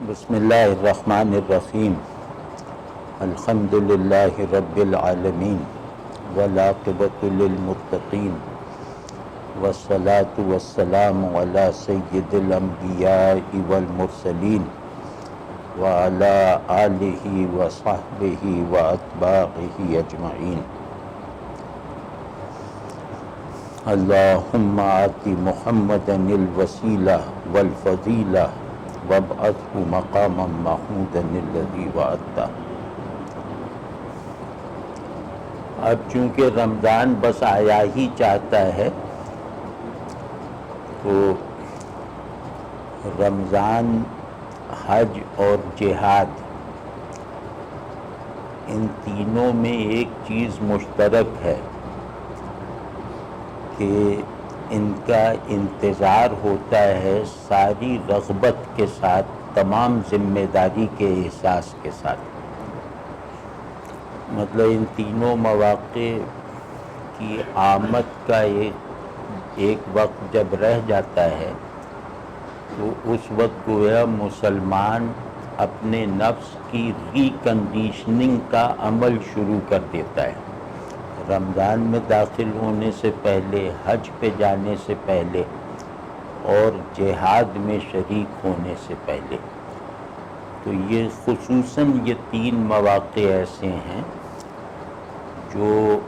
بسم اللہ الرحمن الرحیم الحمد للہ رب العالمین والعاقبۃ للمتقین والصلاة والسلام علی سید الانبیاء والمرسلین وعلی آلہ وصحبہ واتباعہ اجمعین۔ اللہم آت محمدا الوسیلہ والفضیلہ وابعثہ مقاما محمودا الذی وعدتہ۔ اب چونکہ رمضان بس آیا ہی چاہتا ہے تو رمضان، حج اور جہاد، ان تینوں میں ایک چیز مشترک ہے کہ ان کا انتظار ہوتا ہے ساری رغبت کے ساتھ، تمام ذمہ داری کے احساس کے ساتھ۔ مطلب ان تینوں مواقع کی آمد کا ایک وقت جب رہ جاتا ہے تو اس وقت گویا مسلمان اپنے نفس کی ری کنڈیشننگ کا عمل شروع کر دیتا ہے۔ رمضان میں داخل ہونے سے پہلے، حج پہ جانے سے پہلے اور جہاد میں شریک ہونے سے پہلے۔ تو یہ خصوصاً یہ تین مواقع ایسے ہیں جو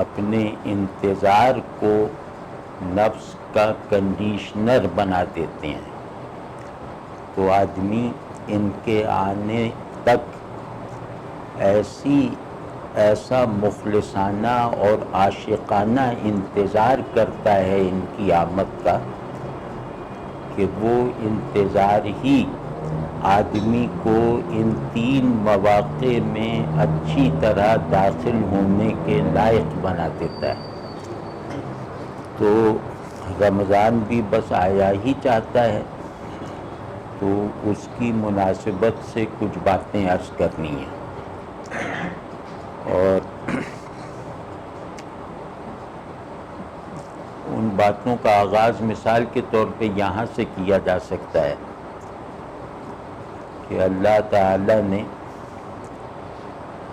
اپنے انتظار کو نفس کا کنڈیشنر بنا دیتے ہیں۔ تو آدمی ان کے آنے تک ایسا مخلصانہ اور عاشقانہ انتظار کرتا ہے ان کی آمد کا کہ وہ انتظار ہی آدمی کو ان تین مواقع میں اچھی طرح داخل ہونے کے لائق بنا دیتا ہے۔ تو رمضان بھی بس آیا ہی چاہتا ہے، تو اس کی مناسبت سے کچھ باتیں عرض کرنی ہیں۔ اور ان باتوں کا آغاز مثال کے طور پہ یہاں سے کیا جا سکتا ہے کہ اللہ تعالی نے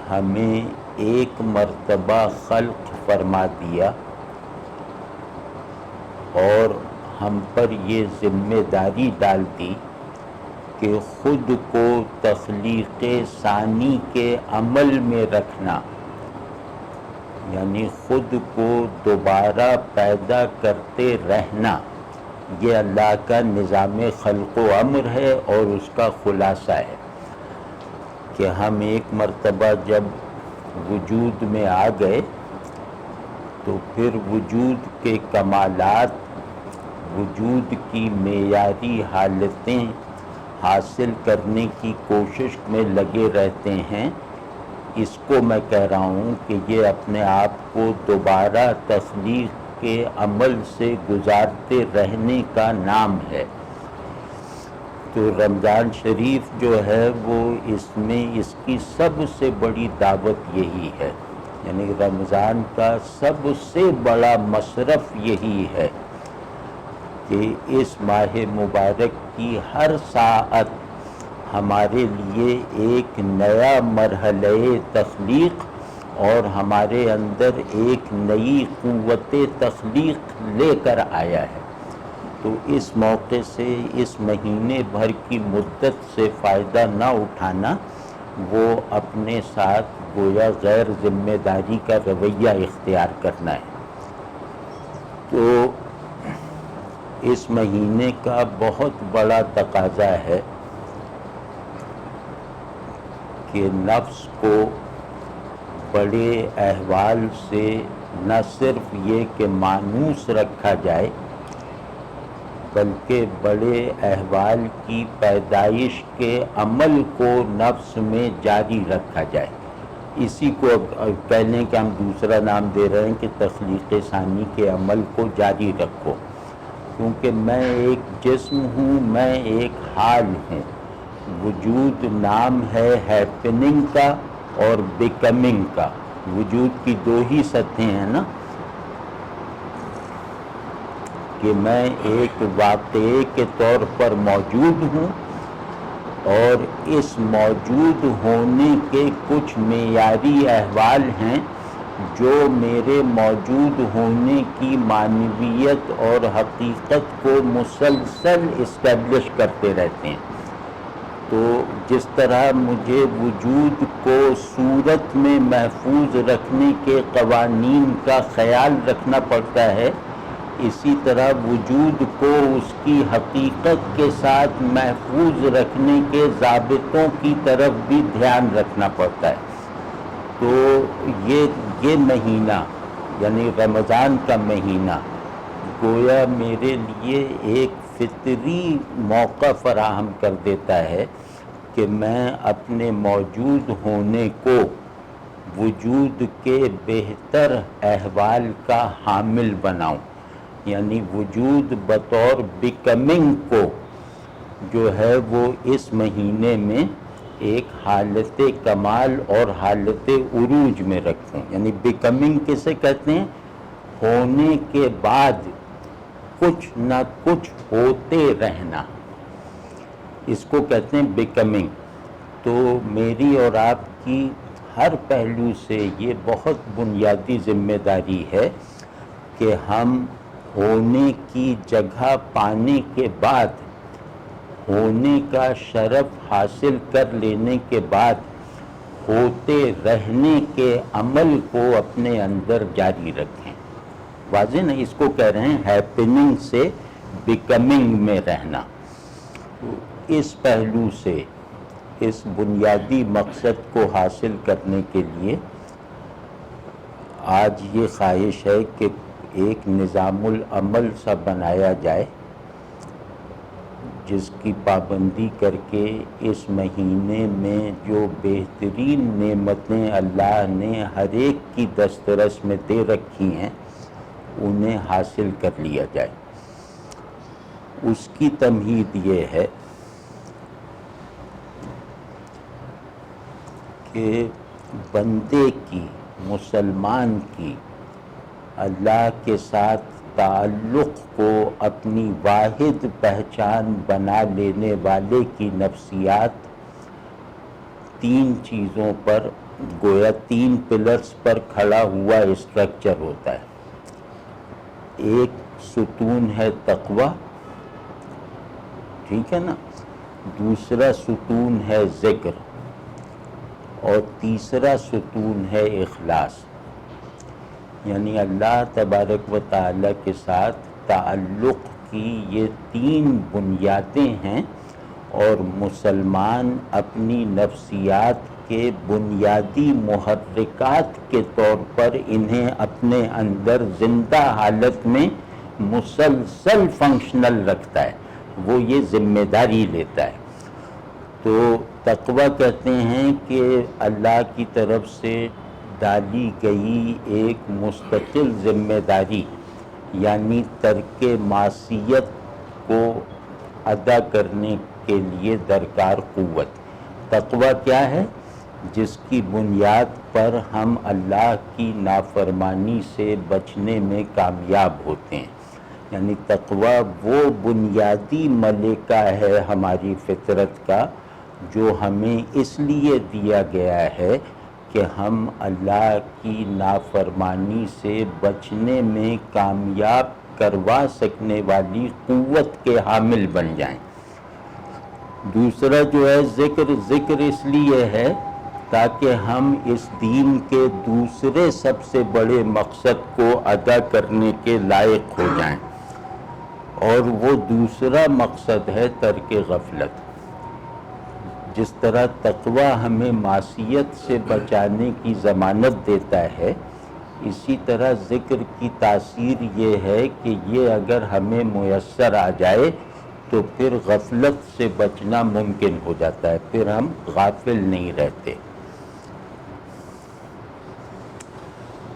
ہمیں ایک مرتبہ خلق فرما دیا اور ہم پر یہ ذمہ داری ڈال دی کہ خود کو تخلیق ثانی کے عمل میں رکھنا، یعنی خود کو دوبارہ پیدا کرتے رہنا، یہ اللہ کا نظام خلق و امر ہے اور اس کا خلاصہ ہے کہ ہم ایک مرتبہ جب وجود میں آ گئے تو پھر وجود کے کمالات، وجود کی معیاری حالتیں حاصل کرنے کی کوشش میں لگے رہتے ہیں۔ اس کو میں کہہ رہا ہوں کہ یہ اپنے آپ کو دوبارہ تخلیق کے عمل سے گزارتے رہنے کا نام ہے۔ تو رمضان شریف جو ہے وہ اس میں اس کی سب سے بڑی دعوت یہی ہے، یعنی رمضان کا سب سے بڑا مصرف یہی ہے کہ اس ماہ مبارک کی ہر ساعت ہمارے لیے ایک نیا مرحلہ تخلیق اور ہمارے اندر ایک نئی قوت تخلیق لے کر آیا ہے۔ تو اس موقع سے، اس مہینے بھر کی مدت سے فائدہ نہ اٹھانا، وہ اپنے ساتھ گویا غیر ذمہ داری کا رویہ اختیار کرنا ہے۔ تو اس مہینے کا بہت بڑا تقاضا ہے کہ نفس کو بڑے احوال سے نہ صرف یہ کہ مانوس رکھا جائے بلکہ بڑے احوال کی پیدائش کے عمل کو نفس میں جاری رکھا جائے۔ اسی کو کہہ لیں کہ ہم دوسرا نام دے رہے ہیں کہ تخلیق ثانی کے عمل کو جاری رکھو، کیونکہ میں ایک جسم ہوں، میں ایک حال ہوں۔ وجود نام ہے ہیپننگ کا اور بیکمنگ کا۔ وجود کی دو ہی سطحیں ہیں نا، کہ میں ایک واقعے کے طور پر موجود ہوں اور اس موجود ہونے کے کچھ معیاری احوال ہیں جو میرے موجود ہونے کی معنویت اور حقیقت کو مسلسل اسٹیبلش کرتے رہتے ہیں۔ تو جس طرح مجھے وجود کو صورت میں محفوظ رکھنے کے قوانین کا خیال رکھنا پڑتا ہے، اسی طرح وجود کو اس کی حقیقت کے ساتھ محفوظ رکھنے کے ضابطوں کی طرف بھی دھیان رکھنا پڑتا ہے۔ تو یہ مہینہ یعنی رمضان کا مہینہ گویا میرے لیے ایک فطری موقع فراہم کر دیتا ہے کہ میں اپنے موجود ہونے کو وجود کے بہتر احوال کا حامل بناؤں، یعنی وجود بطور بیکمنگ کو جو ہے وہ اس مہینے میں ایک حالت کمال اور حالت عروج میں رکھوں۔ یعنی بیکمنگ کسے کہتے ہیں؟ ہونے کے بعد کچھ نہ کچھ ہوتے رہنا، اس کو کہتے ہیں بیکمنگ۔ تو میری اور آپ کی ہر پہلو سے یہ بہت بنیادی ذمہ داری ہے کہ ہم ہونے کی جگہ پانے کے بعد، ہونے کا شرف حاصل کر لینے کے بعد ہوتے رہنے کے عمل کو اپنے اندر جاری رکھیں۔ واضح نہیں، اس کو کہہ رہے ہیں ہیپننگ سے بیکمنگ میں رہنا۔ اس پہلو سے اس بنیادی مقصد کو حاصل کرنے کے لیے آج یہ خواہش ہے کہ ایک نظام العمل سا بنایا جائے جس کی پابندی کر کے اس مہینے میں جو بہترین نعمتیں اللہ نے ہر ایک کی دسترس میں دے رکھی ہیں انہیں حاصل کر لیا جائے۔ اس کی تمہید یہ ہے کہ بندے کی، مسلمان کی اللہ کے ساتھ تعلق کو اپنی واحد پہچان بنا لینے والے کی نفسیات تین چیزوں پر گویا تین پلرز پر کھڑا ہوا اسٹرکچر ہوتا ہے۔ ایک ستون ہے تقوی، ٹھیک ہے نا، دوسرا ستون ہے ذکر اور تیسرا ستون ہے اخلاص۔ یعنی اللہ تبارک و تعالیٰ کے ساتھ تعلق کی یہ تین بنیادیں ہیں اور مسلمان اپنی نفسیات کے بنیادی محرکات کے طور پر انہیں اپنے اندر زندہ حالت میں مسلسل فنکشنل رکھتا ہے، وہ یہ ذمہ داری لیتا ہے۔ تو تقویٰ کہتے ہیں کہ اللہ کی طرف سے ڈالی گئی ایک مستقل ذمہ داری، یعنی ترک معصیت کو ادا کرنے کے لیے درکار قوت۔ تقویٰ کیا ہے؟ جس کی بنیاد پر ہم اللہ کی نافرمانی سے بچنے میں کامیاب ہوتے ہیں۔ یعنی تقویٰ وہ بنیادی ملکہ ہے ہماری فطرت کا جو ہمیں اس لیے دیا گیا ہے کہ ہم اللہ کی نافرمانی سے بچنے میں کامیاب کروا سکنے والی قوت کے حامل بن جائیں۔ دوسرا جو ہے ذکر اس لیے ہے تاکہ ہم اس دین کے دوسرے سب سے بڑے مقصد کو ادا کرنے کے لائق ہو جائیں، اور وہ دوسرا مقصد ہے ترک غفلت۔ جس طرح تقویٰ ہمیں معصیت سے بچانے کی ضمانت دیتا ہے، اسی طرح ذکر کی تاثیر یہ ہے کہ یہ اگر ہمیں میسر آ جائے تو پھر غفلت سے بچنا ممکن ہو جاتا ہے، پھر ہم غافل نہیں رہتے۔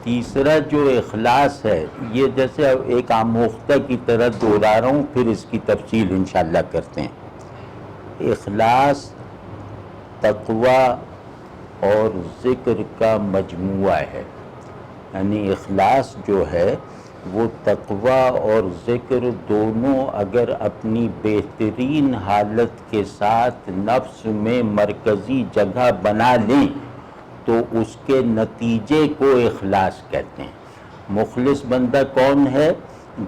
تیسرا جو اخلاص ہے، یہ جیسے ایک آموختہ کی طرح دوہرا رہا ہوں، پھر اس کی تفصیل انشاءاللہ کرتے ہیں۔ اخلاص تقویٰ اور ذکر کا مجموعہ ہے۔ یعنی اخلاص جو ہے وہ تقوی اور ذکر دونوں اگر اپنی بہترین حالت کے ساتھ نفس میں مرکزی جگہ بنا لیں تو اس کے نتیجے کو اخلاص کہتے ہیں۔ مخلص بندہ کون ہے؟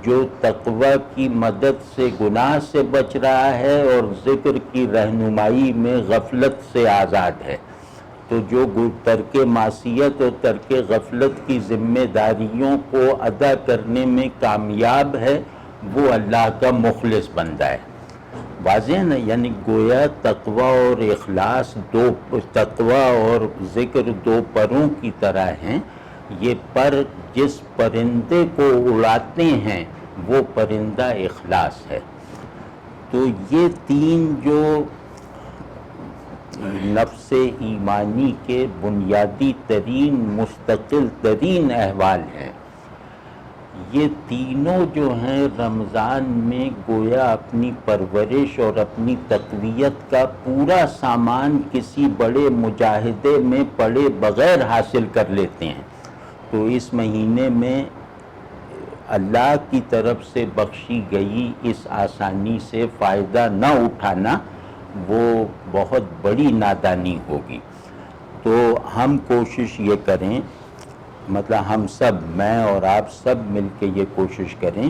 جو تقوی کی مدد سے گناہ سے بچ رہا ہے اور ذکر کی رہنمائی میں غفلت سے آزاد ہے۔ تو جو ترک معصیت اور ترک غفلت کی ذمہ داریوں کو ادا کرنے میں کامیاب ہے، وہ اللہ کا مخلص بندہ ہے۔ واضح ہے نا؟ یعنی گویا تقوی اور اخلاص تقوی اور ذکر دو پروں کی طرح ہیں۔ یہ پر جس پرندے کو اڑاتے ہیں وہ پرندہ اخلاص ہے۔ تو یہ تین جو نفس ایمانی کے بنیادی ترین مستقل ترین احوال ہیں، یہ تینوں جو ہیں رمضان میں گویا اپنی پرورش اور اپنی تقویت کا پورا سامان کسی بڑے مجاہدے میں پڑے بغیر حاصل کر لیتے ہیں۔ تو اس مہینے میں اللہ کی طرف سے بخشی گئی اس آسانی سے فائدہ نہ اٹھانا وہ بہت بڑی نادانی ہوگی۔ تو ہم کوشش یہ کریں، مطلب ہم سب، میں اور آپ سب مل کے یہ کوشش کریں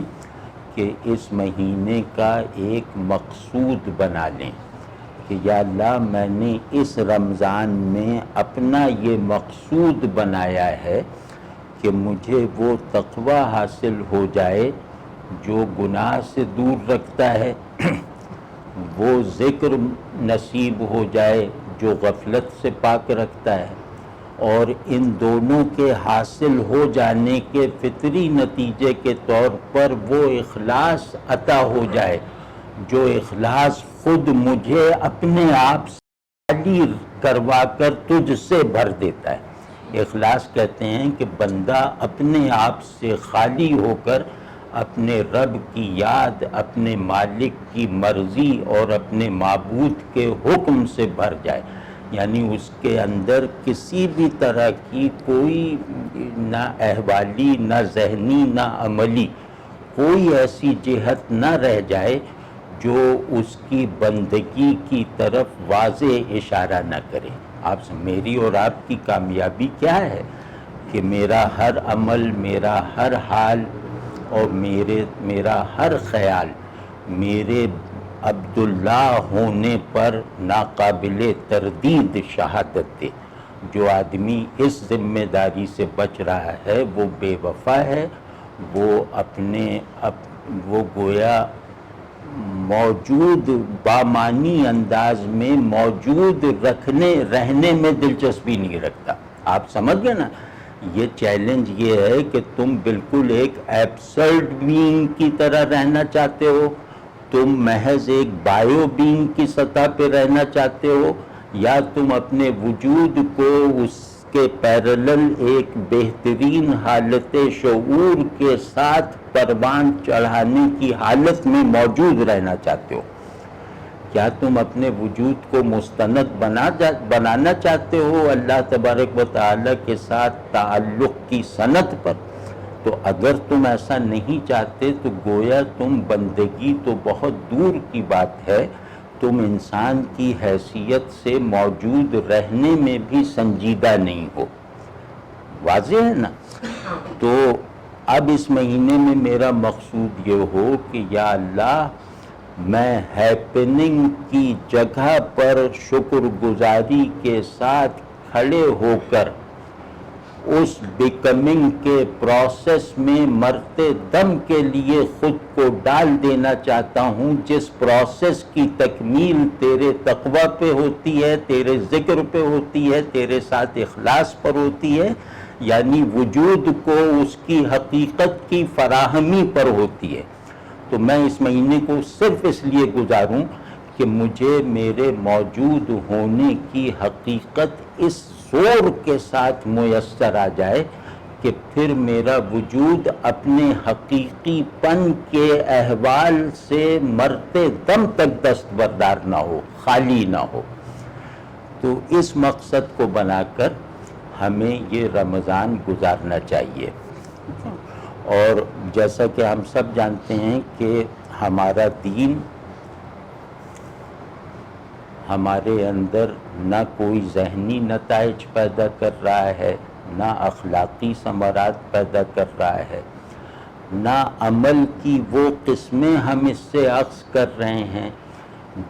کہ اس مہینے کا ایک مقصود بنا لیں کہ یا اللہ میں نے اس رمضان میں اپنا یہ مقصود بنایا ہے کہ مجھے وہ تقوی حاصل ہو جائے جو گناہ سے دور رکھتا ہے، وہ ذکر نصیب ہو جائے جو غفلت سے پاک رکھتا ہے، اور ان دونوں کے حاصل ہو جانے کے فطری نتیجے کے طور پر وہ اخلاص عطا ہو جائے جو اخلاص خود مجھے اپنے آپ سے خالی کروا کر تجھ سے بھر دیتا ہے۔ اخلاص کہتے ہیں کہ بندہ اپنے آپ سے خالی ہو کر اپنے رب کی یاد، اپنے مالک کی مرضی اور اپنے معبود کے حکم سے بھر جائے، یعنی اس کے اندر کسی بھی طرح کی کوئی نہ احوالی، نہ ذہنی، نہ عملی کوئی ایسی جہت نہ رہ جائے جو اس کی بندگی کی طرف واضح اشارہ نہ کرے۔ میری اور آپ کی کامیابی کیا ہے کہ میرا ہر عمل، میرا ہر حال اور میرا ہر خیال میرے عبداللہ ہونے پر ناقابل تردید شہادت دے۔ جو آدمی اس ذمہ داری سے بچ رہا ہے وہ بے وفا ہے، وہ گویا موجود بامانی انداز میں موجود رہنے میں دلچسپی نہیں رکھتا۔ آپ سمجھ گئے نا؟ یہ چیلنج یہ ہے کہ تم بالکل ایک ایبسرڈ بینگ کی طرح رہنا چاہتے ہو، تم محض ایک بائیو بینگ کی سطح پہ رہنا چاہتے ہو، یا تم اپنے وجود کو اس کے پیرلل ایک بہترین حالت شعور کے ساتھ پروان چڑھانے کی حالت میں موجود رہنا چاہتے ہو؟ کیا تم اپنے وجود کو مستند بنانا چاہتے ہو اللہ تبارک و تعالیٰ کے ساتھ تعلق کی سند پر؟ تو اگر تم ایسا نہیں چاہتے تو گویا تم بندگی تو بہت دور کی بات ہے، تم انسان کی حیثیت سے موجود رہنے میں بھی سنجیدہ نہیں ہو۔ واضح ہے نا؟ تو اب اس مہینے میں میرا مقصود یہ ہو کہ یا اللہ میں ہیپننگ کی جگہ پر شکر گزاری کے ساتھ کھڑے ہو کر اس بیکمنگ کے پروسیس میں مرتے دم کے لیے خود کو ڈال دینا چاہتا ہوں، جس پروسیس کی تکمیل تیرے تقوی پہ ہوتی ہے، تیرے ذکر پہ ہوتی ہے، تیرے ساتھ اخلاص پر ہوتی ہے، یعنی وجود کو اس کی حقیقت کی فراہمی پر ہوتی ہے۔ تو میں اس مہینے کو صرف اس لیے گزاروں کہ مجھے میرے موجود ہونے کی حقیقت اس زور کے ساتھ میسر آ جائے کہ پھر میرا وجود اپنے حقیقی پن کے احوال سے مرتے دم تک دستبردار نہ ہو، خالی نہ ہو۔ تو اس مقصد کو بنا کر ہمیں یہ رمضان گزارنا چاہیے۔ اور جیسا کہ ہم سب جانتے ہیں کہ ہمارا دین ہمارے اندر نہ کوئی ذہنی نتائج پیدا کر رہا ہے، نہ اخلاقی ثمرات پیدا کر رہا ہے، نہ عمل کی وہ قسمیں ہم اس سے اخذ کر رہے ہیں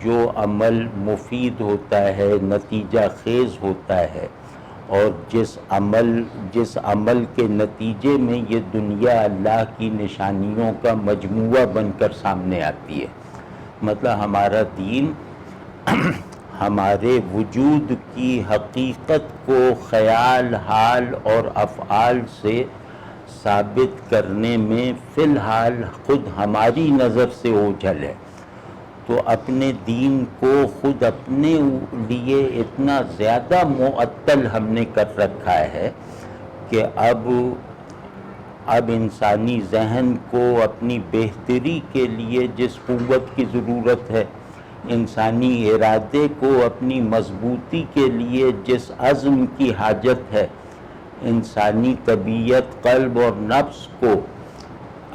جو عمل مفید ہوتا ہے، نتیجہ خیز ہوتا ہے، اور جس عمل کے نتیجے میں یہ دنیا اللہ کی نشانیوں کا مجموعہ بن کر سامنے آتی ہے۔ مطلب ہمارا دین ہمارے وجود کی حقیقت کو خیال، حال اور افعال سے ثابت کرنے میں فی الحال خود ہماری نظر سے اوجھل ہے۔ تو اپنے دین کو خود اپنے لیے اتنا زیادہ معطل ہم نے کر رکھا ہے کہ اب انسانی ذہن کو اپنی بہتری کے لیے جس قوت کی ضرورت ہے، انسانی ارادے کو اپنی مضبوطی کے لیے جس عزم کی حاجت ہے، انسانی طبیعت، قلب اور نفس کو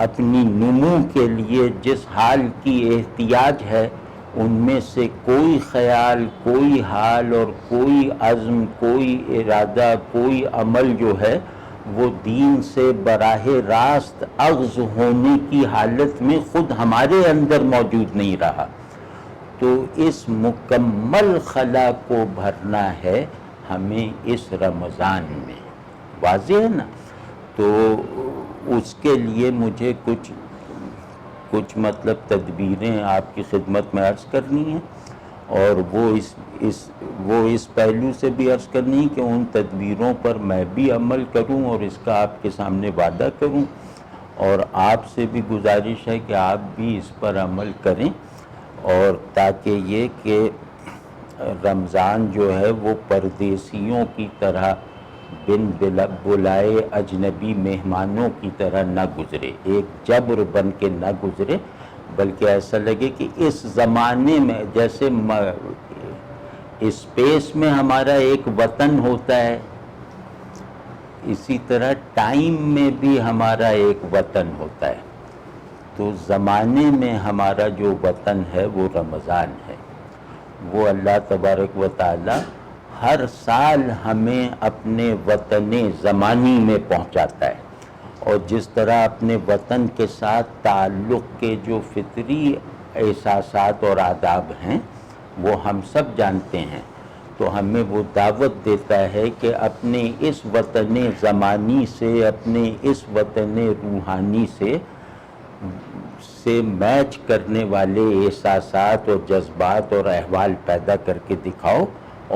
اپنی نمو کے لیے جس حال کی احتیاج ہے، ان میں سے کوئی خیال، کوئی حال اور کوئی عزم، کوئی ارادہ، کوئی عمل جو ہے وہ دین سے براہ راست اخذ ہونے کی حالت میں خود ہمارے اندر موجود نہیں رہا۔ تو اس مکمل خلا کو بھرنا ہے ہمیں اس رمضان میں، واضح ہے نا؟ تو اس کے لیے مجھے کچھ مطلب تدبیریں آپ کی خدمت میں عرض کرنی ہیں، اور وہ اس پہلو سے بھی عرض کرنی ہے کہ ان تدبیروں پر میں بھی عمل کروں اور اس کا آپ کے سامنے وعدہ کروں، اور آپ سے بھی گزارش ہے کہ آپ بھی اس پر عمل کریں، اور تاکہ یہ کہ رمضان جو ہے وہ پردیسیوں کی طرح بن بلائے اجنبی مہمانوں کی طرح نہ گزرے، ایک جبر بن کے نہ گزرے، بلکہ ایسا لگے کہ اس زمانے میں جیسے اسپیس میں ہمارا ایک وطن ہوتا ہے، اسی طرح ٹائم میں بھی ہمارا ایک وطن ہوتا ہے۔ تو زمانے میں ہمارا جو وطن ہے وہ رمضان ہے، وہ اللہ تبارک و تعالی ہر سال ہمیں اپنے وطن زمانی میں پہنچاتا ہے، اور جس طرح اپنے وطن کے ساتھ تعلق کے جو فطری احساسات اور آداب ہیں وہ ہم سب جانتے ہیں، تو ہمیں وہ دعوت دیتا ہے کہ اپنے اس وطن زمانی سے، اپنے اس وطن روحانی سے میچ کرنے والے احساسات اور جذبات اور احوال پیدا کر کے دکھاؤ،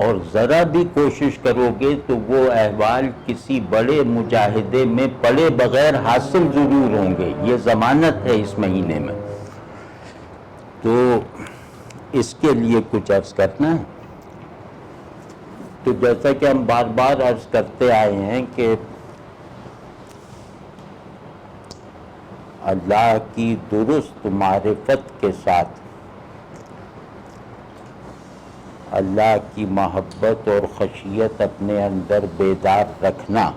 اور ذرا بھی کوشش کرو گے تو وہ احوال کسی بڑے مجاہدے میں پڑے بغیر حاصل ضرور ہوں گے، یہ ضمانت ہے اس مہینے میں۔ تو اس کے لیے کچھ عرض کرنا ہے۔ تو جیسا کہ ہم بار بار عرض کرتے آئے ہیں کہ اللہ کی درست معرفت کے ساتھ اللہ کی محبت اور خشیت اپنے اندر بیدار رکھنا،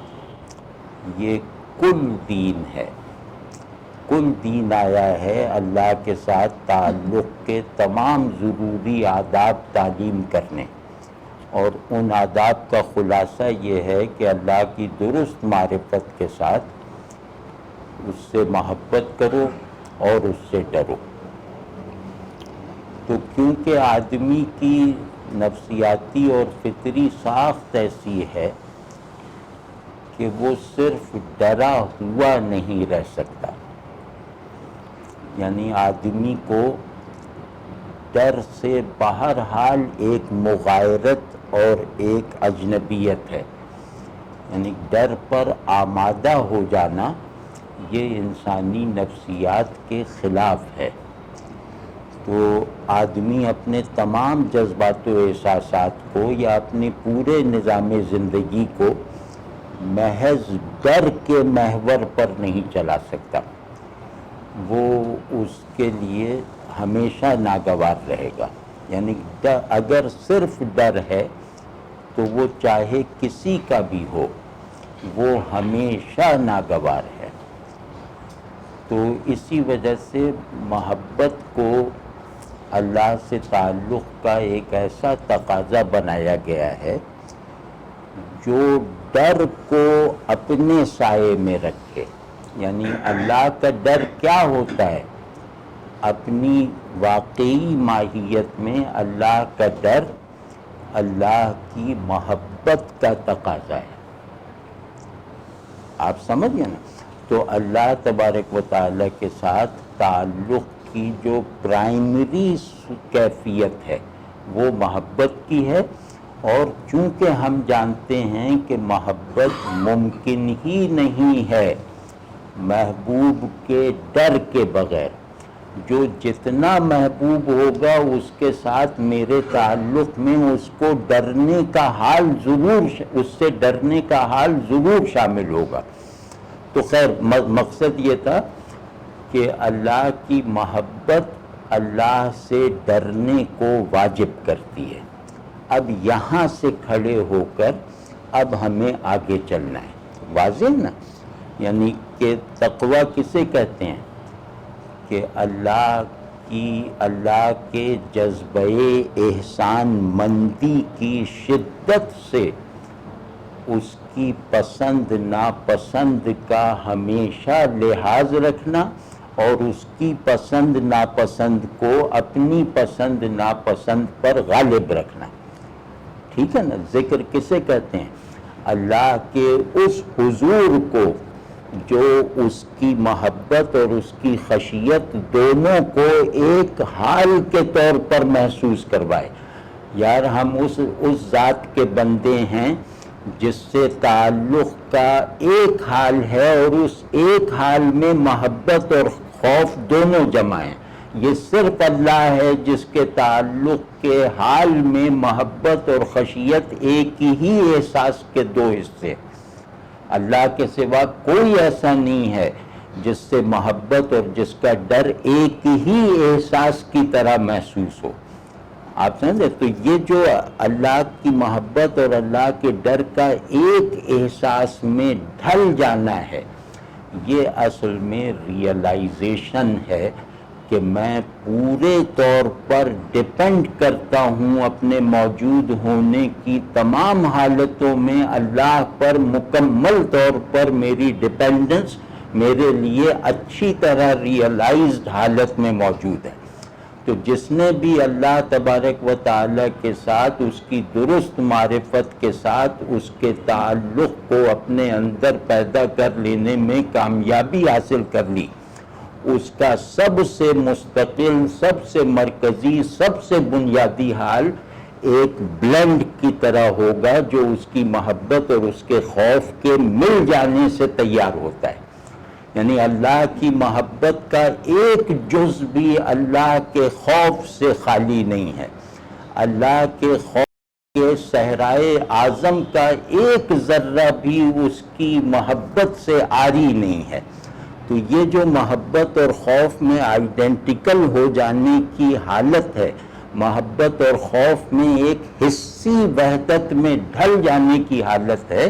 یہ کل دین ہے۔ کل دین آیا ہے اللہ کے ساتھ تعلق کے تمام ضروری آداب تعلیم کرنے، اور ان آداب کا خلاصہ یہ ہے کہ اللہ کی درست معرفت کے ساتھ اس سے محبت کرو اور اس سے ڈرو۔ تو کیونکہ آدمی کی نفسیاتی اور فطری ساخت ایسی ہے کہ وہ صرف ڈرا ہوا نہیں رہ سکتا، یعنی آدمی کو ڈر سے بہرحال ایک مغایرت اور ایک اجنبیت ہے، یعنی ڈر پر آمادہ ہو جانا یہ انسانی نفسیات کے خلاف ہے۔ تو آدمی اپنے تمام جذبات و احساسات کو یا اپنے پورے نظام زندگی کو محض ڈر کے محور پر نہیں چلا سکتا، وہ اس کے لیے ہمیشہ ناگوار رہے گا۔ یعنی اگر صرف ڈر ہے تو وہ چاہے کسی کا بھی ہو وہ ہمیشہ ناگوار ہے۔ تو اسی وجہ سے محبت کو اللہ سے تعلق کا ایک ایسا تقاضا بنایا گیا ہے جو ڈر کو اپنے سائے میں رکھے. یعنی اللہ کا ڈر کیا ہوتا ہے؟ اپنی واقعی ماہیت میں اللہ کا ڈر اللہ کی محبت کا تقاضا ہے. آپ سمجھ گئے نا؟ تو اللہ تبارک و تعالیٰ کے ساتھ تعلق کی جو پرائمری کیفیت ہے وہ محبت کی ہے. اور چونکہ ہم جانتے ہیں کہ محبت ممکن ہی نہیں ہے محبوب کے ڈر کے بغیر. جو جتنا محبوب ہوگا اس کے ساتھ میرے تعلق میں اس کو ڈرنے کا حال ضرور، اس سے ڈرنے کا حال ضرور شامل ہوگا. تو خیر مقصد یہ تھا کہ اللہ کی محبت اللہ سے ڈرنے کو واجب کرتی ہے. اب یہاں سے کھڑے ہو کر اب ہمیں آگے چلنا ہے. واضح نا؟ یعنی کہ تقوی کسے کہتے ہیں؟ کہ اللہ کے جذبہ احسان مندی کی شدت سے اس کی پسند ناپسند کا ہمیشہ لحاظ رکھنا اور اس کی پسند ناپسند کو اپنی پسند ناپسند پر غالب رکھنا. ٹھیک ہے نا؟ ذکر کسے کہتے ہیں؟ اللہ کے اس حضور کو جو اس کی محبت اور اس کی خشیت دونوں کو ایک حال کے طور پر محسوس کروائے. یار ہم اس ذات کے بندے ہیں جس سے تعلق کا ایک حال ہے اور اس ایک حال میں محبت اور خوف دونوں جمع ہیں. یہ صرف اللہ ہے جس کے تعلق کے حال میں محبت اور خشیت ایک ہی احساس کے دو حصے. اللہ کے سوا کوئی ایسا نہیں ہے جس سے محبت اور جس کا ڈر ایک ہی احساس کی طرح محسوس ہو. آپ سمجھے؟ تو یہ جو اللہ کی محبت اور اللہ کے ڈر کا ایک احساس میں ڈھل جانا ہے، یہ اصل میں ریئلائزیشن ہے کہ میں پورے طور پر ڈیپینڈ کرتا ہوں اپنے موجود ہونے کی تمام حالتوں میں اللہ پر. مکمل طور پر میری ڈیپینڈنس میرے لیے اچھی طرح ریئلائزڈ حالت میں موجود ہے. تو جس نے بھی اللہ تبارک و تعالیٰ کے ساتھ اس کی درست معرفت کے ساتھ اس کے تعلق کو اپنے اندر پیدا کر لینے میں کامیابی حاصل کر لی، اس کا سب سے مستقل، سب سے مرکزی، سب سے بنیادی حال ایک بلینڈ کی طرح ہوگا جو اس کی محبت اور اس کے خوف کے مل جانے سے تیار ہوتا ہے. یعنی اللہ کی محبت کا ایک جز بھی اللہ کے خوف سے خالی نہیں ہے. اللہ کے خوف کے صحرائے اعظم کا ایک ذرہ بھی اس کی محبت سے عاری نہیں ہے. تو یہ جو محبت اور خوف میں آئیڈینٹیکل ہو جانے کی حالت ہے، محبت اور خوف میں ایک حصی وحدت میں ڈھل جانے کی حالت ہے،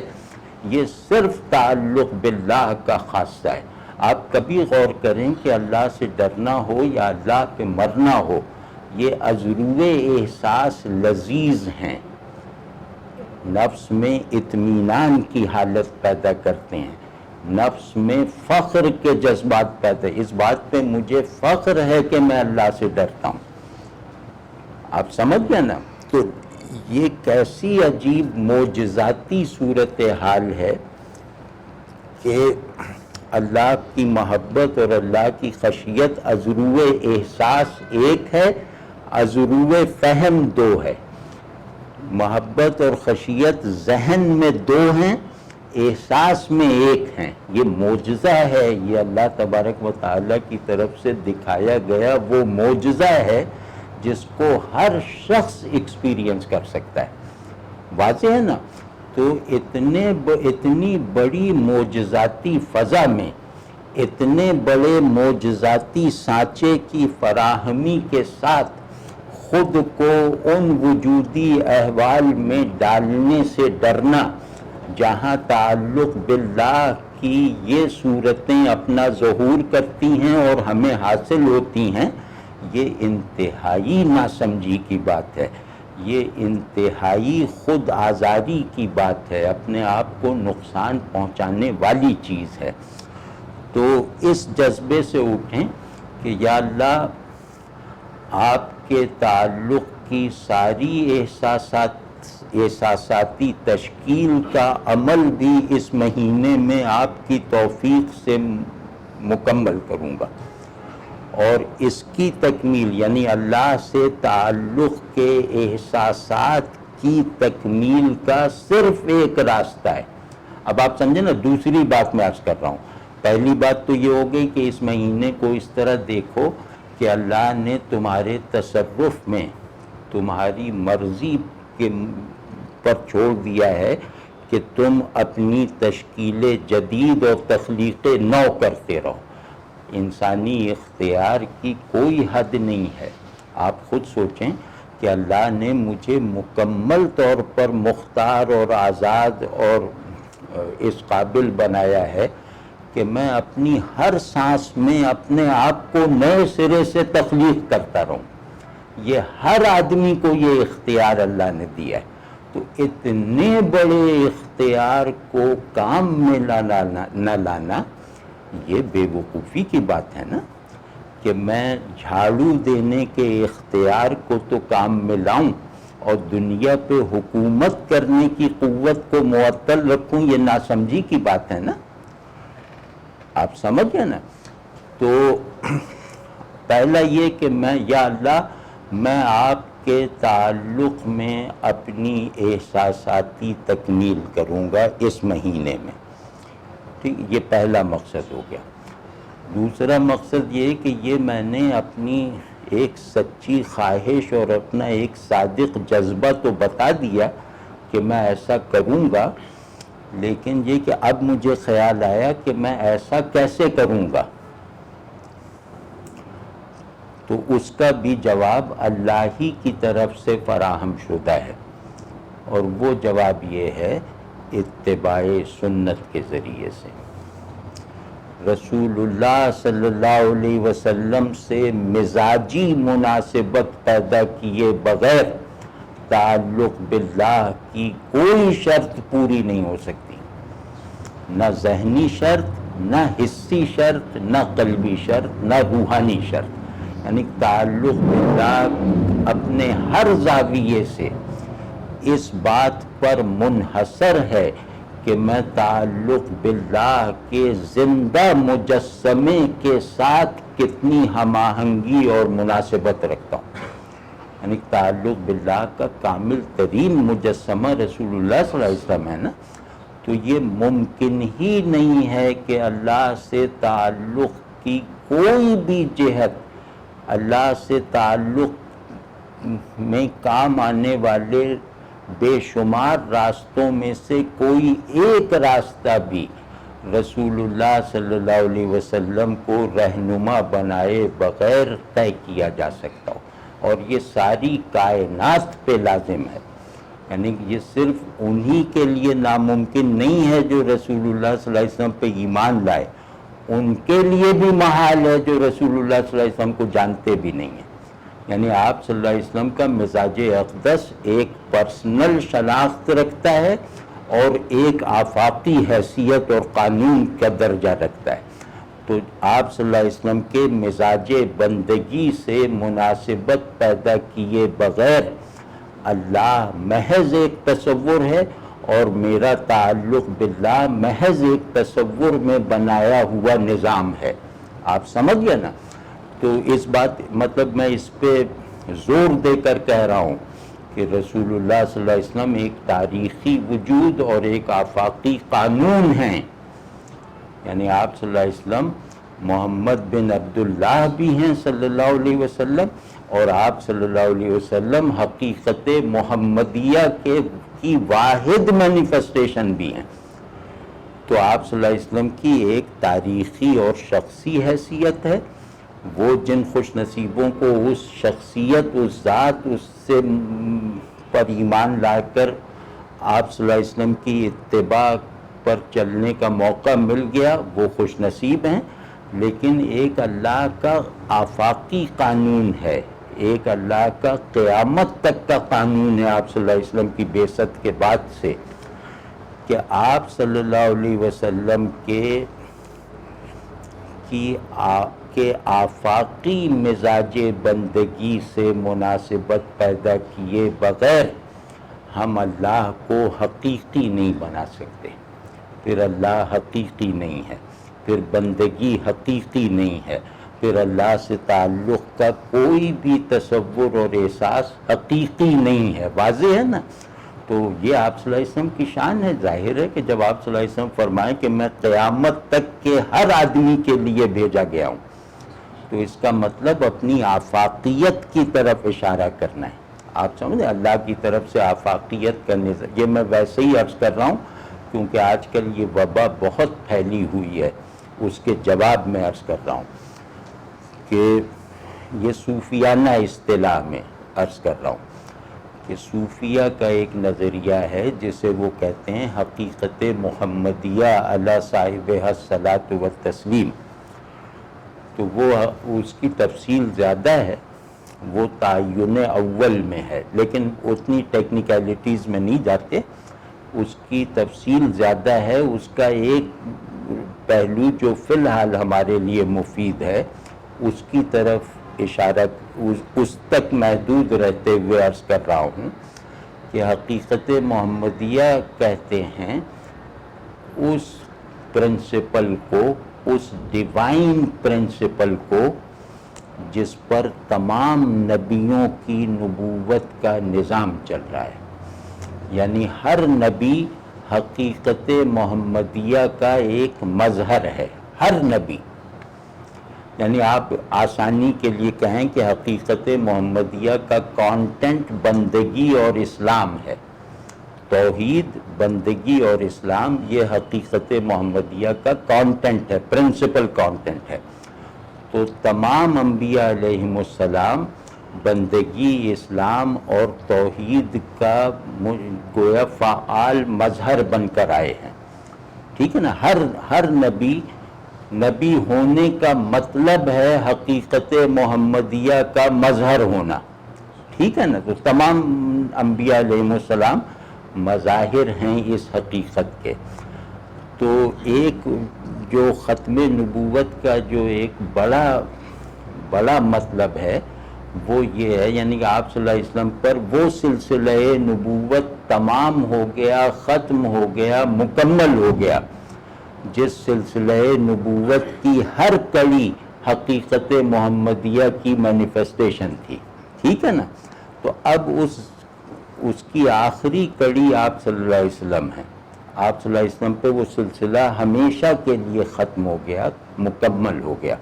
یہ صرف تعلق باللہ کا خاصہ ہے. آپ کبھی غور کریں کہ اللہ سے ڈرنا ہو یا اللہ پہ مرنا ہو، یہ ازروے احساس لذیذ ہیں، نفس میں اطمینان کی حالت پیدا کرتے ہیں، نفس میں فخر کے جذبات پیدا. اس بات پہ مجھے فخر ہے کہ میں اللہ سے ڈرتا ہوں. آپ سمجھ گئے نا؟ تو یہ کیسی عجیب معجزاتی صورتحال ہے کہ اللہ کی محبت اور اللہ کی خشیت ازروے احساس ایک ہے، ازروے فہم دو ہے. محبت اور خشیت ذہن میں دو ہیں، احساس میں ایک ہیں. یہ معجزہ ہے، یہ اللہ تبارک و تعالیٰ کی طرف سے دکھایا گیا وہ معجزہ ہے جس کو ہر شخص ایکسپیرینس کر سکتا ہے. واضح ہے نا؟ تو اتنی بڑی معجزاتی فضا میں اتنے بڑے معجزاتی سانچے کی فراہمی کے ساتھ خود کو ان وجودی احوال میں ڈالنے سے ڈرنا جہاں تعلق باللہ کی یہ صورتیں اپنا ظہور کرتی ہیں اور ہمیں حاصل ہوتی ہیں، یہ انتہائی ناسمجھی کی بات ہے، یہ انتہائی خود آزاری کی بات ہے، اپنے آپ کو نقصان پہنچانے والی چیز ہے۔ تو اس جذبے سے اٹھیں کہ یا اللہ آپ کے تعلق کی ساری احساساتی تشکیل کا عمل بھی اس مہینے میں آپ کی توفیق سے مکمل کروں گا، اور اس کی تکمیل یعنی اللہ سے تعلق کے احساسات کی تکمیل کا صرف ایک راستہ ہے۔ اب آپ سمجھیں نا، دوسری بات میں عرض کر رہا ہوں۔ پہلی بات تو یہ ہو گئی کہ اس مہینے کو اس طرح دیکھو کہ اللہ نے تمہارے تصرف میں تمہاری مرضی کے پر چھوڑ دیا ہے کہ تم اپنی تشکیل جدید اور تخلیق نو کرتے رہو۔ انسانی اختیار کی کوئی حد نہیں ہے۔ آپ خود سوچیں کہ اللہ نے مجھے مکمل طور پر مختار اور آزاد اور اس قابل بنایا ہے کہ میں اپنی ہر سانس میں اپنے آپ کو نئے سرے سے تخلیق کرتا رہوں۔ یہ ہر آدمی کو یہ اختیار اللہ نے دیا ہے۔ تو اتنے بڑے اختیار کو کام میں نہ لانا یہ بے وقوفی کی بات ہے نا، کہ میں جھاڑو دینے کے اختیار کو تو کام میں لاؤں اور دنیا پہ حکومت کرنے کی قوت کو معطل رکھوں، یہ ناسمجھی کی بات ہے نا۔ آپ سمجھ گئے نا؟ تو پہلا یہ کہ میں یا اللہ میں آپ کے تعلق میں اپنی احساساتی تکمیل کروں گا اس مہینے میں، ٹھیک، یہ پہلا مقصد ہو گیا۔ دوسرا مقصد یہ کہ یہ میں نے اپنی ایک سچی خواہش اور اپنا ایک صادق جذبہ تو بتا دیا کہ میں ایسا کروں گا، لیکن یہ کہ اب مجھے خیال آیا کہ میں ایسا کیسے کروں گا، تو اس کا بھی جواب اللہ ہی کی طرف سے فراہم شدہ ہے، اور وہ جواب یہ ہے اتباع سنت کے ذریعے سے۔ رسول اللہ صلی اللہ علیہ وسلم سے مزاجی مناسبت پیدا کیے بغیر تعلق باللہ کی کوئی شرط پوری نہیں ہو سکتی، نہ ذہنی شرط، نہ حسی شرط، نہ قلبی شرط، نہ روحانی شرط۔ یعنی تعلق باللہ اپنے ہر زاویے سے اس بات پر منحصر ہے کہ میں تعلق باللہ کے زندہ مجسمے کے ساتھ کتنی ہم آہنگی اور مناسبت رکھتا ہوں۔ یعنی تعلق باللہ کا کامل ترین مجسمہ رسول اللہ صلی اللہ علیہ وسلم ہے نا۔ تو یہ ممکن ہی نہیں ہے کہ اللہ سے تعلق کی کوئی بھی جہت، اللہ سے تعلق میں کام آنے والے بے شمار راستوں میں سے کوئی ایک راستہ بھی رسول اللہ صلی اللہ علیہ وسلم کو رہنما بنائے بغیر طے کیا جا سکتا ہو، اور یہ ساری کائنات پہ لازم ہے۔ یعنی یہ صرف انہی کے لیے ناممکن نہیں ہے جو رسول اللہ صلی اللہ علیہ وسلم پہ ایمان لائے، ان کے لیے بھی محال ہے جو رسول اللہ صلی اللہ علیہ وسلم کو جانتے بھی نہیں ہیں۔ یعنی آپ صلی اللہ علیہ وسلم کا مزاج اقدس ایک پرسنل شناخت رکھتا ہے اور ایک آفاقی حیثیت اور قانون کا درجہ رکھتا ہے۔ تو آپ صلی اللہ علیہ وسلم کے مزاج بندگی سے مناسبت پیدا کیے بغیر اللہ محض ایک تصور ہے، اور میرا تعلق باللہ محض ایک تصور میں بنایا ہوا نظام ہے۔ آپ سمجھ گئے نا؟ تو اس بات مطلب میں اس پہ زور دے کر کہہ رہا ہوں کہ رسول اللہ صلی اللہ علیہ وسلم ایک تاریخی وجود اور ایک آفاقی قانون ہیں۔ یعنی آپ صلی اللہ علیہ وسلم محمد بن عبداللہ بھی ہیں صلی اللہ علیہ وسلم، اور آپ صلی اللہ علیہ وسلم حقیقت محمدیہ کی واحد مینیفیسٹیشن بھی ہیں۔ تو آپ صلی اللہ علیہ وسلم کی ایک تاریخی اور شخصی حیثیت ہے، وہ جن خوش نصیبوں کو اس شخصیت، اس ذات، اس سے پر ایمان لا کر آپ صلی اللہ علیہ وسلم کی اتباع پر چلنے کا موقع مل گیا وہ خوش نصیب ہیں، لیکن ایک اللہ کا آفاقی قانون ہے، ایک اللہ کا قیامت تک کا قانون ہے آپ صلی اللہ علیہ وسلم کی بعثت کے بعد سے، کہ آپ صلی اللہ علیہ وسلم کے آفاقی مزاج بندگی سے مناسبت پیدا کیے بغیر ہم اللہ کو حقیقی نہیں بنا سکتے، پھر اللہ حقیقی نہیں ہے، پھر بندگی حقیقی نہیں ہے، پھر اللہ سے تعلق کا کوئی بھی تصور اور احساس حقیقی نہیں ہے۔ واضح ہے نا؟ تو یہ آپ صلی اللہ علیہ وسلم کی شان ہے۔ ظاہر ہے کہ جب آپ صلی اللہ علیہ وسلم فرمائیں کہ میں قیامت تک کے ہر آدمی کے لیے بھیجا گیا ہوں، تو اس کا مطلب اپنی آفاقیت کی طرف اشارہ کرنا ہے۔ آپ سمجھیں، اللہ کی طرف سے آفاقیت کرنے سے، یہ میں ویسے ہی عرض کر رہا ہوں کیونکہ آج کل یہ وبا بہت پھیلی ہوئی ہے، اس کے جواب میں عرض کر رہا ہوں کہ یہ صوفیانہ اصطلاح میں عرض کر رہا ہوں کہ صوفیہ کا ایک نظریہ ہے جسے وہ کہتے ہیں حقیقت محمدیہ علی صاحبہ الصلاۃ والتسلیم، تو وہ اس کی تفصیل زیادہ ہے، وہ تعین اول میں ہے، لیکن اتنی ٹیکنیکلٹیز میں نہیں جاتے، اس کی تفصیل زیادہ ہے۔ اس کا ایک پہلو جو فی الحال ہمارے لیے مفید ہے اس کی طرف اشارہ اس تک محدود رہتے ہوئے عرض کر رہا ہوں کہ حقیقت محمدیہ کہتے ہیں اس پرنسپل کو، اس ڈیوائن پرنسپل کو جس پر تمام نبیوں کی نبوت کا نظام چل رہا ہے، یعنی ہر نبی حقیقت محمدیہ کا ایک مظہر ہے، ہر نبی، یعنی آپ آسانی کے لیے کہیں کہ حقیقت محمدیہ کا کانٹینٹ بندگی اور اسلام ہے، توحید، بندگی اور اسلام، یہ حقیقت محمدیہ کا کانٹینٹ ہے، پرنسپل کانٹینٹ ہے۔ تو تمام انبیاء علیہم السلام بندگی، اسلام اور توحید کا گویا فعال مظہر بن کر آئے ہیں، ٹھیک ہے نا؟ ہر نبی ہونے کا مطلب ہے حقیقت محمدیہ کا مظہر ہونا، ٹھیک ہے نا؟ تو تمام انبیاء علیہم السلام مظاہر ہیں اس حقیقت کے۔ تو ایک جو ختم نبوت کا جو ایک بڑا مطلب ہے وہ یہ ہے، یعنی کہ آپ صلی اللہ علیہ وسلم پر وہ سلسلہ نبوت تمام ہو گیا، ختم ہو گیا، مکمل ہو گیا، جس سلسلہ نبوت کی ہر کڑی حقیقت محمدیہ کی مینیفیسٹیشن تھی، ٹھیک ہے نا؟ تو اب اس کی آخری کڑی آپ صلی اللہ علیہ وسلم ہیں، آپ صلی اللہ علیہ وسلم پہ وہ سلسلہ ہمیشہ کے لیے ختم ہو گیا، مکمل ہو گیا۔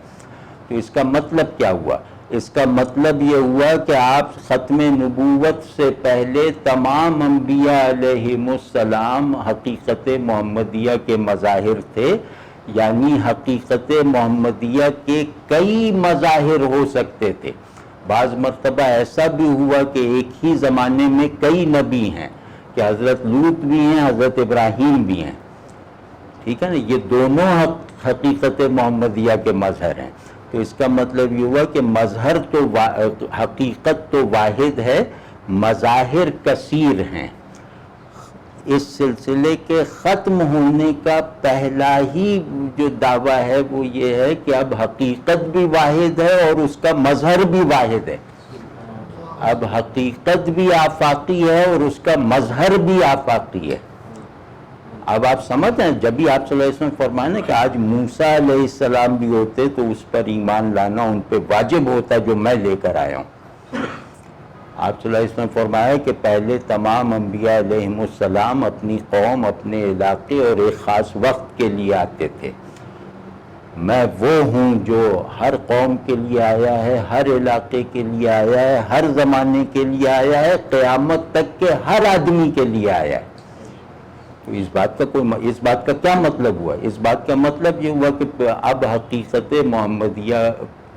تو اس کا مطلب کیا ہوا؟ اس کا مطلب یہ ہوا کہ آپ ختم نبوت سے پہلے تمام انبیاء علیہم السلام حقیقت محمدیہ کے مظاہر تھے، یعنی حقیقت محمدیہ کے کئی مظاہر ہو سکتے تھے۔ بعض مرتبہ ایسا بھی ہوا کہ ایک ہی زمانے میں کئی نبی ہیں، کہ حضرت لوط بھی ہیں، حضرت ابراہیم بھی ہیں، ٹھیک ہے نا؟ یہ دونوں حقیقت محمدیہ کے مظہر ہیں۔ تو اس کا مطلب یہ ہوا کہ مظہر تو حقیقت تو واحد ہے، مظاہر کثیر ہیں۔ اس سلسلے کے ختم ہونے کا پہلا ہی جو دعویٰ ہے وہ یہ ہے کہ اب حقیقت بھی واحد ہے اور اس کا مظہر بھی واحد ہے، اب حقیقت بھی آفاقی ہے اور اس کا مظہر بھی آفاقی ہے۔ اب آپ سمجھیں، جب بھی آپ صلی اللہ علیہ وسلم فرمائیں نا کہ آج موسیٰ علیہ السلام بھی ہوتے تو اس پر ایمان لانا ان پہ واجب ہوتا جو میں لے کر آیا ہوں۔ آپ صلی اللہ علیہ وسلم فرمایا کہ پہلے تمام انبیاء علیہم السلام اپنی قوم، اپنے علاقے اور ایک خاص وقت کے لیے آتے تھے، میں وہ ہوں جو ہر قوم کے لیے آیا ہے، ہر علاقے کے لیے آیا ہے، ہر زمانے کے لیے آیا ہے، قیامت تک کے ہر آدمی کے لیے آیا ہے۔ تو اس بات کا کیا مطلب ہوا؟ اس بات کا مطلب یہ ہوا کہ اب حقیقت محمدیہ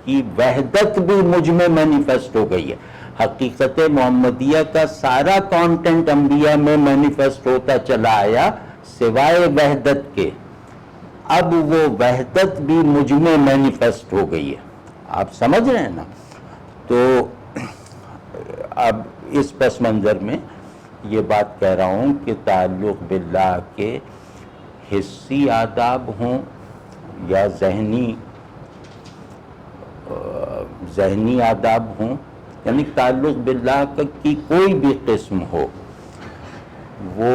کی وحدت بھی مجھ میں مینیفیسٹ ہو گئی ہے۔ حقیقت محمدیہ کا سارا کانٹینٹ انبیاء میں مینیفیسٹ ہوتا چلا آیا، سوائے وحدت کے، اب وہ وحدت بھی مجھ میں مینیفیسٹ ہو گئی ہے. آپ سمجھ رہے ہیں نا؟ تو اب اس پس منظر میں یہ بات کہہ رہا ہوں کہ تعلق باللہ کے حسی آداب ہوں یا ذہنی آداب ہوں، یعنی تعلق باللہ کی کوئی بھی قسم ہو، وہ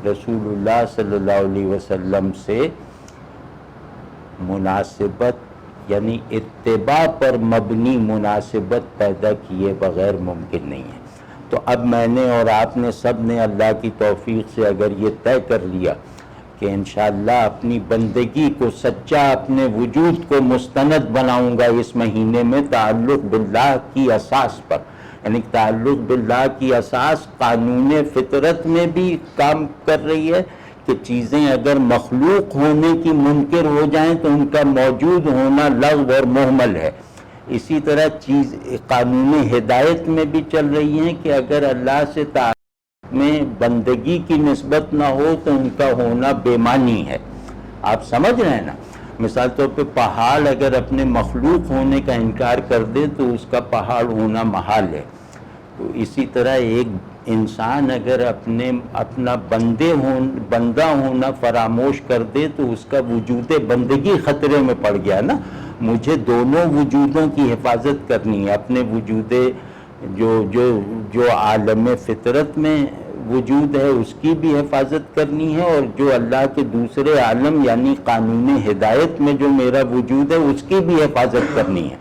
رسول اللہ صلی اللہ علیہ وسلم سے مناسبت یعنی اتباع پر مبنی مناسبت پیدا کیے بغیر ممکن نہیں ہے. تو اب میں نے اور آپ نے سب نے اللہ کی توفیق سے اگر یہ طے کر لیا کہ انشاءاللہ اپنی بندگی کو سچا، اپنے وجود کو مستند بناؤں گا اس مہینے میں تعلق باللہ کی اساس پر، یعنی تعلق باللہ کی اساس قانون فطرت میں بھی کام کر رہی ہے کہ چیزیں اگر مخلوق ہونے کی منکر ہو جائیں تو ان کا موجود ہونا لغو اور محمل ہے. اسی طرح چیز قانون ہدایت میں بھی چل رہی ہیں کہ اگر اللہ سے تعلق میں بندگی کی نسبت نہ ہو تو ان کا ہونا بے معنی ہے. آپ سمجھ رہے ہیں نا؟ مثال طور پہ پہاڑ اگر اپنے مخلوق ہونے کا انکار کر دے تو اس کا پہاڑ ہونا محال ہے. تو اسی طرح ایک انسان اگر اپنا بندہ ہونا فراموش کر دے تو اس کا وجود بندگی خطرے میں پڑ گیا نا. مجھے دونوں وجودوں کی حفاظت کرنی ہے، اپنے وجود جو عالم فطرت میں وجود ہے اس کی بھی حفاظت کرنی ہے، اور جو اللہ کے دوسرے عالم یعنی قانون ہدایت میں جو میرا وجود ہے اس کی بھی حفاظت کرنی ہے.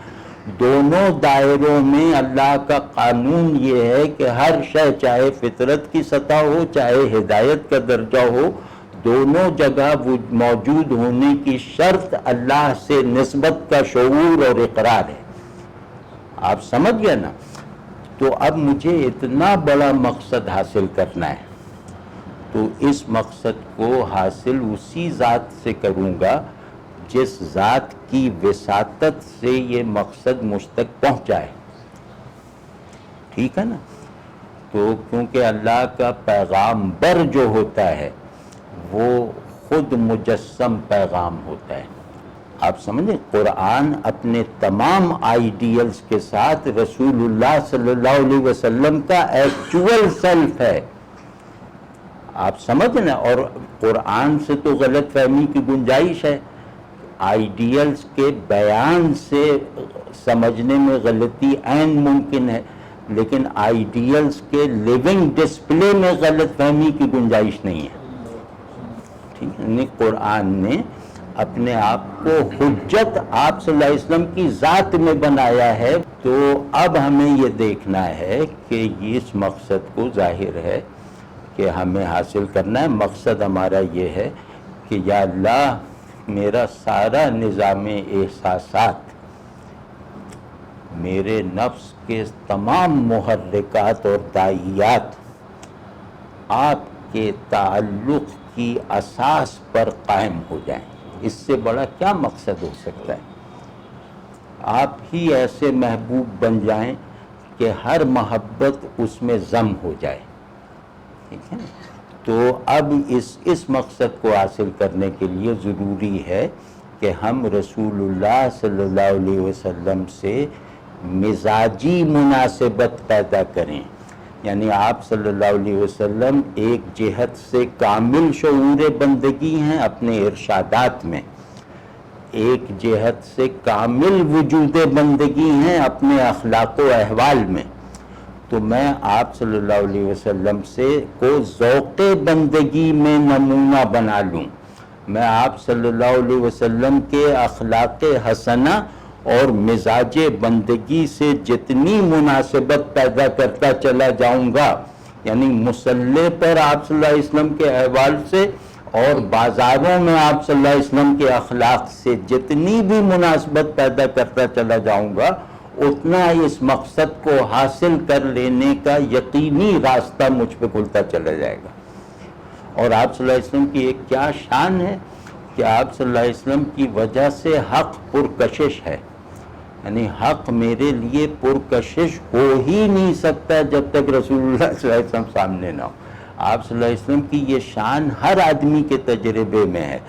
دونوں دائروں میں اللہ کا قانون یہ ہے کہ ہر شے چاہے فطرت کی سطح ہو چاہے ہدایت کا درجہ ہو، دونوں جگہ موجود ہونے کی شرط اللہ سے نسبت کا شعور اور اقرار ہے. آپ سمجھ گئے نا؟ تو اب مجھے اتنا بڑا مقصد حاصل کرنا ہے، تو اس مقصد کو حاصل اسی ذات سے کروں گا جس ذات کی وساطت سے یہ مقصد مجھ تک پہنچائے. ٹھیک ہے نا؟ تو کیونکہ اللہ کا پیغام بر جو ہوتا ہے وہ خود مجسم پیغام ہوتا ہے. آپ سمجھیں، قرآن اپنے تمام آئیڈیلز کے ساتھ رسول اللہ صلی اللہ علیہ وسلم کا ایکچول سیلف ہے. آپ سمجھیں نا؟ اور قرآن سے تو غلط فہمی کی گنجائش ہے. آئیڈیلز کے بیان سے سمجھنے میں غلطی عین ممکن ہے، لیکن آئیڈیلز کے لیونگ ڈسپلے میں غلط فہمی کی گنجائش نہیں ہے. ٹھیک ہے؟ قرآن نے اپنے آپ کو حجت آپ صلی اللہ علیہ وسلم کی ذات میں بنایا ہے. تو اب ہمیں یہ دیکھنا ہے کہ اس مقصد کو ظاہر ہے کہ ہمیں حاصل کرنا ہے. مقصد ہمارا یہ ہے کہ یا اللہ میرا سارا نظام احساسات، میرے نفس کے تمام محرکات اور داعیات آپ کے تعلق کی اساس پر قائم ہو جائیں. اس سے بڑا کیا مقصد ہو سکتا ہے؟ آپ ہی ایسے محبوب بن جائیں کہ ہر محبت اس میں ضم ہو جائے. ٹھیک ہے نا؟ تو اب اس مقصد کو حاصل کرنے کے لیے ضروری ہے کہ ہم رسول اللہ صلی اللہ علیہ وسلم سے مزاجی مناسبت پیدا کریں. یعنی آپ صلی اللہ علیہ وسلم ایک جہت سے کامل شعور بندگی ہیں اپنے ارشادات میں، ایک جہت سے کامل وجود بندگی ہیں اپنے اخلاق و احوال میں. تو میں آپ صلی اللہ علیہ وسلم سے کو ذوق بندگی میں نمونہ بنا لوں. میں آپ صلی اللہ علیہ وسلم کے اخلاق حسنہ اور مزاج بندگی سے جتنی مناسبت پیدا کرتا چلا جاؤں گا، یعنی مصلی پر آپ صلی اللہ علیہ وسلم کے احوال سے اور بازاروں میں آپ صلی اللہ علیہ وسلم کے اخلاق سے جتنی بھی مناسبت پیدا کرتا چلا جاؤں گا، اتنا اس مقصد کو حاصل کر لینے کا یقینی راستہ مجھ پہ کھلتا چلا جائے گا. اور آپ صلی اللہ علیہ وسلم کی ایک کیا شان ہے کہ آپ صلی اللہ علیہ وسلم کی وجہ سے حق پرکشش ہے. یعنی حق میرے لیے پرکشش ہو ہی نہیں سکتا جب تک رسول اللہ صلی اللہ علیہ وسلم سامنے نہ ہو. آپ صلی اللہ علیہ وسلم کی یہ شان ہر آدمی کے تجربے میں ہے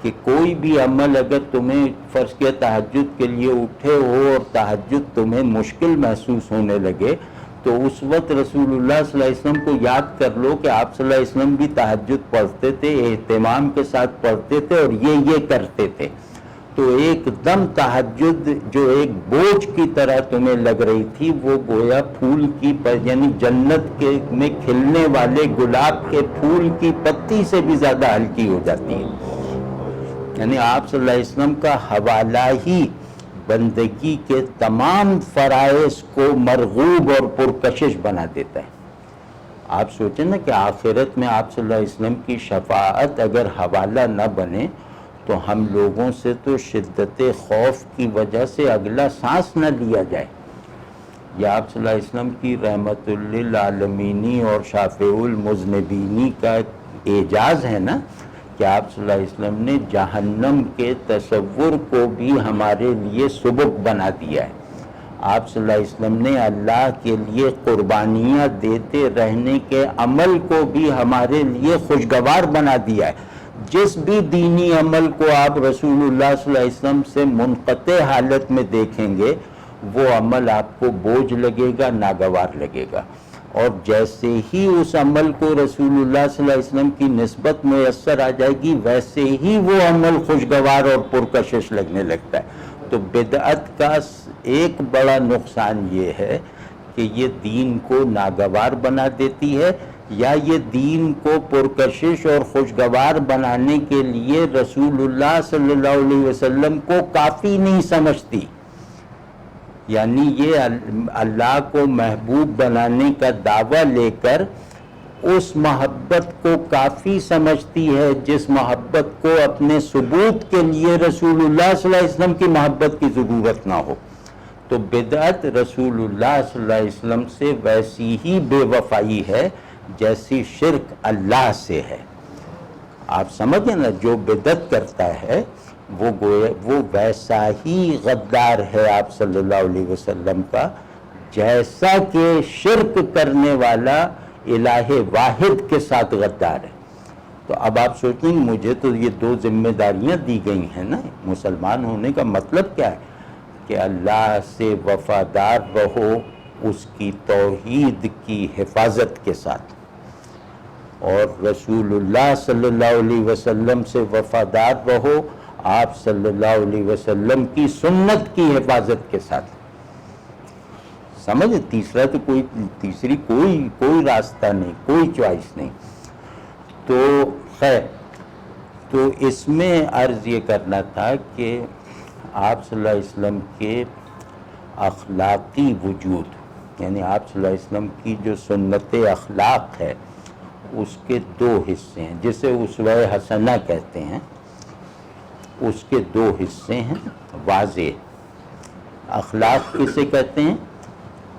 کہ کوئی بھی عمل اگر تمہیں فرض کیا تہجد کے لیے اٹھے ہو اور تہجد تمہیں مشکل محسوس ہونے لگے تو اس وقت رسول اللہ صلی اللہ علیہ وسلم کو یاد کر لو کہ آپ صلی اللہ علیہ وسلم بھی تہجد پڑھتے تھے، اہتمام کے ساتھ پڑھتے تھے اور یہ کرتے تھے. تو ایک دم تہجد جو ایک بوجھ کی طرح تمہیں لگ رہی تھی وہ گویا پھول کی یعنی جنت کے میں کھلنے والے گلاب کے پھول کی پتی سے بھی زیادہ ہلکی ہو جاتی ہے. یعنی آپ صلی اللہ علیہ وسلم کا حوالہ ہی بندگی کے تمام فرائض کو مرغوب اور پرکشش بنا دیتا ہے. آپ سوچیں نا کہ آخرت میں آپ صلی اللہ علیہ وسلم کی شفاعت اگر حوالہ نہ بنے تو ہم لوگوں سے تو شدت خوف کی وجہ سے اگلا سانس نہ لیا جائے. یہ آپ صلی اللہ علیہ وسلم کی رحمت للعالمینی اور شافع المذنبینی کا اعجاز ہے نا کہ آپ صلی اللہ علیہ وسلم نے جہنم کے تصور کو بھی ہمارے لیے سبک بنا دیا ہے. آپ صلی اللہ علیہ وسلم نے اللہ کے لیے قربانیاں دیتے رہنے کے عمل کو بھی ہمارے لیے خوشگوار بنا دیا ہے. جس بھی دینی عمل کو آپ رسول اللہ صلی اللہ علیہ وسلم سے منقطع حالت میں دیکھیں گے وہ عمل آپ کو بوجھ لگے گا، ناگوار لگے گا. اور جیسے ہی اس عمل کو رسول اللہ صلی اللہ علیہ وسلم کی نسبت میسر آ جائے گی ویسے ہی وہ عمل خوشگوار اور پرکشش لگنے لگتا ہے. تو بدعت کا ایک بڑا نقصان یہ ہے کہ یہ دین کو ناگوار بنا دیتی ہے یا یہ دین کو پرکشش اور خوشگوار بنانے کے لیے رسول اللہ صلی اللہ علیہ وسلم کو کافی نہیں سمجھتی. یعنی یہ اللہ کو محبوب بنانے کا دعویٰ لے کر اس محبت کو کافی سمجھتی ہے جس محبت کو اپنے ثبوت کے لیے رسول اللہ صلی اللہ علیہ وسلم کی محبت کی ضرورت نہ ہو. تو بدعت رسول اللہ صلی اللہ علیہ وسلم سے ویسی ہی بے وفائی ہے جیسی شرک اللہ سے ہے. آپ سمجھیں نا جو بدعت کرتا ہے وہ ویسا ہی غدار ہے آپ صلی اللہ علیہ وسلم کا جیسا کہ شرک کرنے والا الہ واحد کے ساتھ غدار ہے. تو اب آپ سوچیں مجھے تو یہ دو ذمہ داریاں دی گئی ہیں نا. مسلمان ہونے کا مطلب کیا ہے کہ اللہ سے وفادار رہو اس کی توحید کی حفاظت کے ساتھ اور رسول اللہ صلی اللہ علیہ وسلم سے وفادار رہو آپ صلی اللہ علیہ وسلم کی سنت کی حفاظت کے ساتھ. سمجھ تیسرا تو تیسری کوئی راستہ نہیں، کوئی چوائس نہیں. تو خیر تو اس میں عرض یہ کرنا تھا کہ آپ صلی اللہ علیہ وسلم کے اخلاقی وجود یعنی آپ صلی اللہ علیہ وسلم کی جو سنت اخلاق ہے اس کے دو حصے ہیں جسے اسوہ حسنہ کہتے ہیں. اس کے دو حصے ہیں واضح. اخلاق کسے کہتے ہیں؟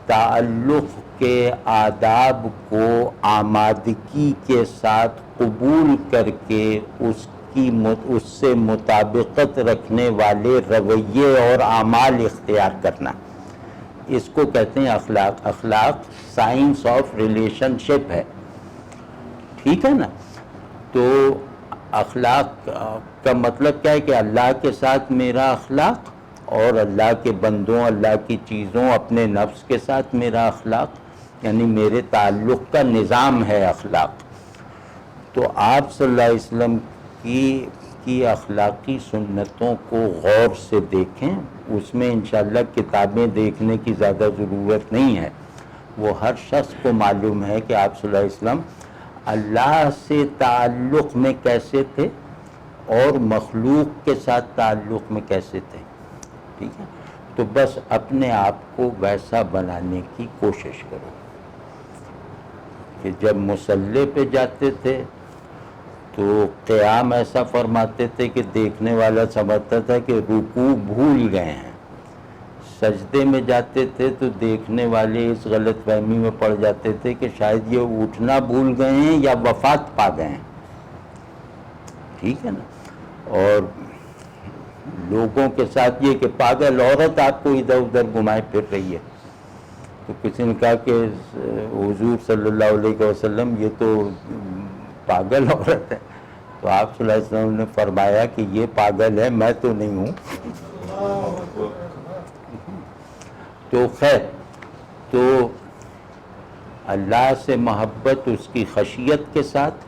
تعلق کے آداب کو آمادگی کے ساتھ قبول کر کے اس سے مطابقت رکھنے والے رویے اور اعمال اختیار کرنا. اس کو کہتے ہیں اخلاق. اخلاق سائنس آف ریلیشن شپ ہے، ٹھیک ہے نا. تو اخلاق کا مطلب کیا ہے کہ اللہ کے ساتھ میرا اخلاق اور اللہ کے بندوں اللہ کی چیزوں اپنے نفس کے ساتھ میرا اخلاق یعنی میرے تعلق کا نظام ہے اخلاق. تو آپ صلی اللہ علیہ وسلم کی اخلاقی سنتوں کو غور سے دیکھیں. اس میں انشاءاللہ کتابیں دیکھنے کی زیادہ ضرورت نہیں ہے. وہ ہر شخص کو معلوم ہے کہ آپ صلی اللہ علیہ وسلم اللہ سے تعلق میں کیسے تھے اور مخلوق کے ساتھ تعلق میں کیسے تھے. ٹھیک ہے. تو بس اپنے آپ کو ویسا بنانے کی کوشش کرو کہ جب مصلی پہ جاتے تھے تو قیام ایسا فرماتے تھے کہ دیکھنے والا سمجھتا تھا کہ رکوع بھول گئے ہیں. سجدے میں جاتے تھے تو دیکھنے والے اس غلط فہمی میں پڑ جاتے تھے کہ شاید یہ اٹھنا بھول گئے ہیں یا وفات پا گئے ہیں. ٹھیک ہے نا. اور لوگوں کے ساتھ یہ کہ پاگل عورت آپ کو ادھر ادھر گھمائے پھر رہی ہے. تو کسی نے کہا کہ حضور صلی اللہ علیہ وسلم یہ تو پاگل عورت ہے، تو آپ صلی اللہ علیہ وسلم نے فرمایا کہ یہ پاگل ہے، میں تو نہیں ہوں۔ تو خیر، تو اللہ سے محبت اس کی خشیت کے ساتھ،